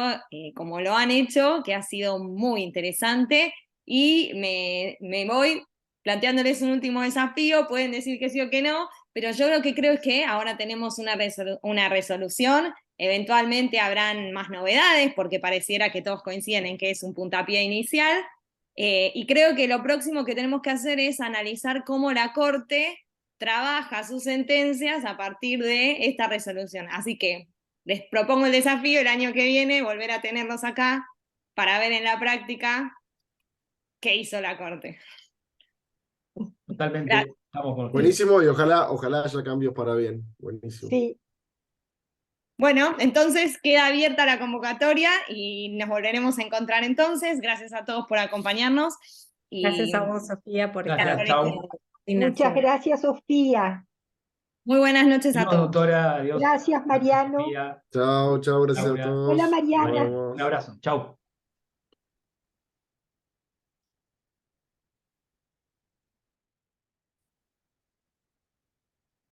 S1: como lo han hecho, que ha sido muy interesante. Y me voy planteándoles un último desafío, pueden decir que sí o que no, pero yo lo que creo es que ahora tenemos una resolución, eventualmente habrán más novedades, porque pareciera que todos coinciden en que es un puntapié inicial, y creo que lo próximo que tenemos que hacer es analizar cómo la Corte trabaja sus sentencias a partir de esta resolución. Así que les propongo el desafío el año que viene, volver a tenerlos acá para ver en la práctica qué hizo la Corte.
S2: Totalmente,
S1: Gracias.
S2: estamos con ustedes.
S5: Buenísimo, y ojalá haya cambios para bien. Buenísimo.
S3: Sí,
S1: Bueno, entonces queda abierta la convocatoria y nos volveremos a encontrar entonces. Gracias a todos por acompañarnos. Y
S4: Gracias a vos, Sofía, por
S2: Gracias,
S4: esta
S2: chau.
S3: muchas gracias, Sofía.
S1: muy buenas noches a
S2: Adiós,
S1: todos.
S2: doctora. Adiós.
S3: Gracias, Mariano.
S2: Sofía,
S5: Chao, gracias
S2: Laura.
S5: a todos.
S3: Hola,
S5: Nos
S3: Mariana.
S5: vemos.
S2: Un abrazo. Chau.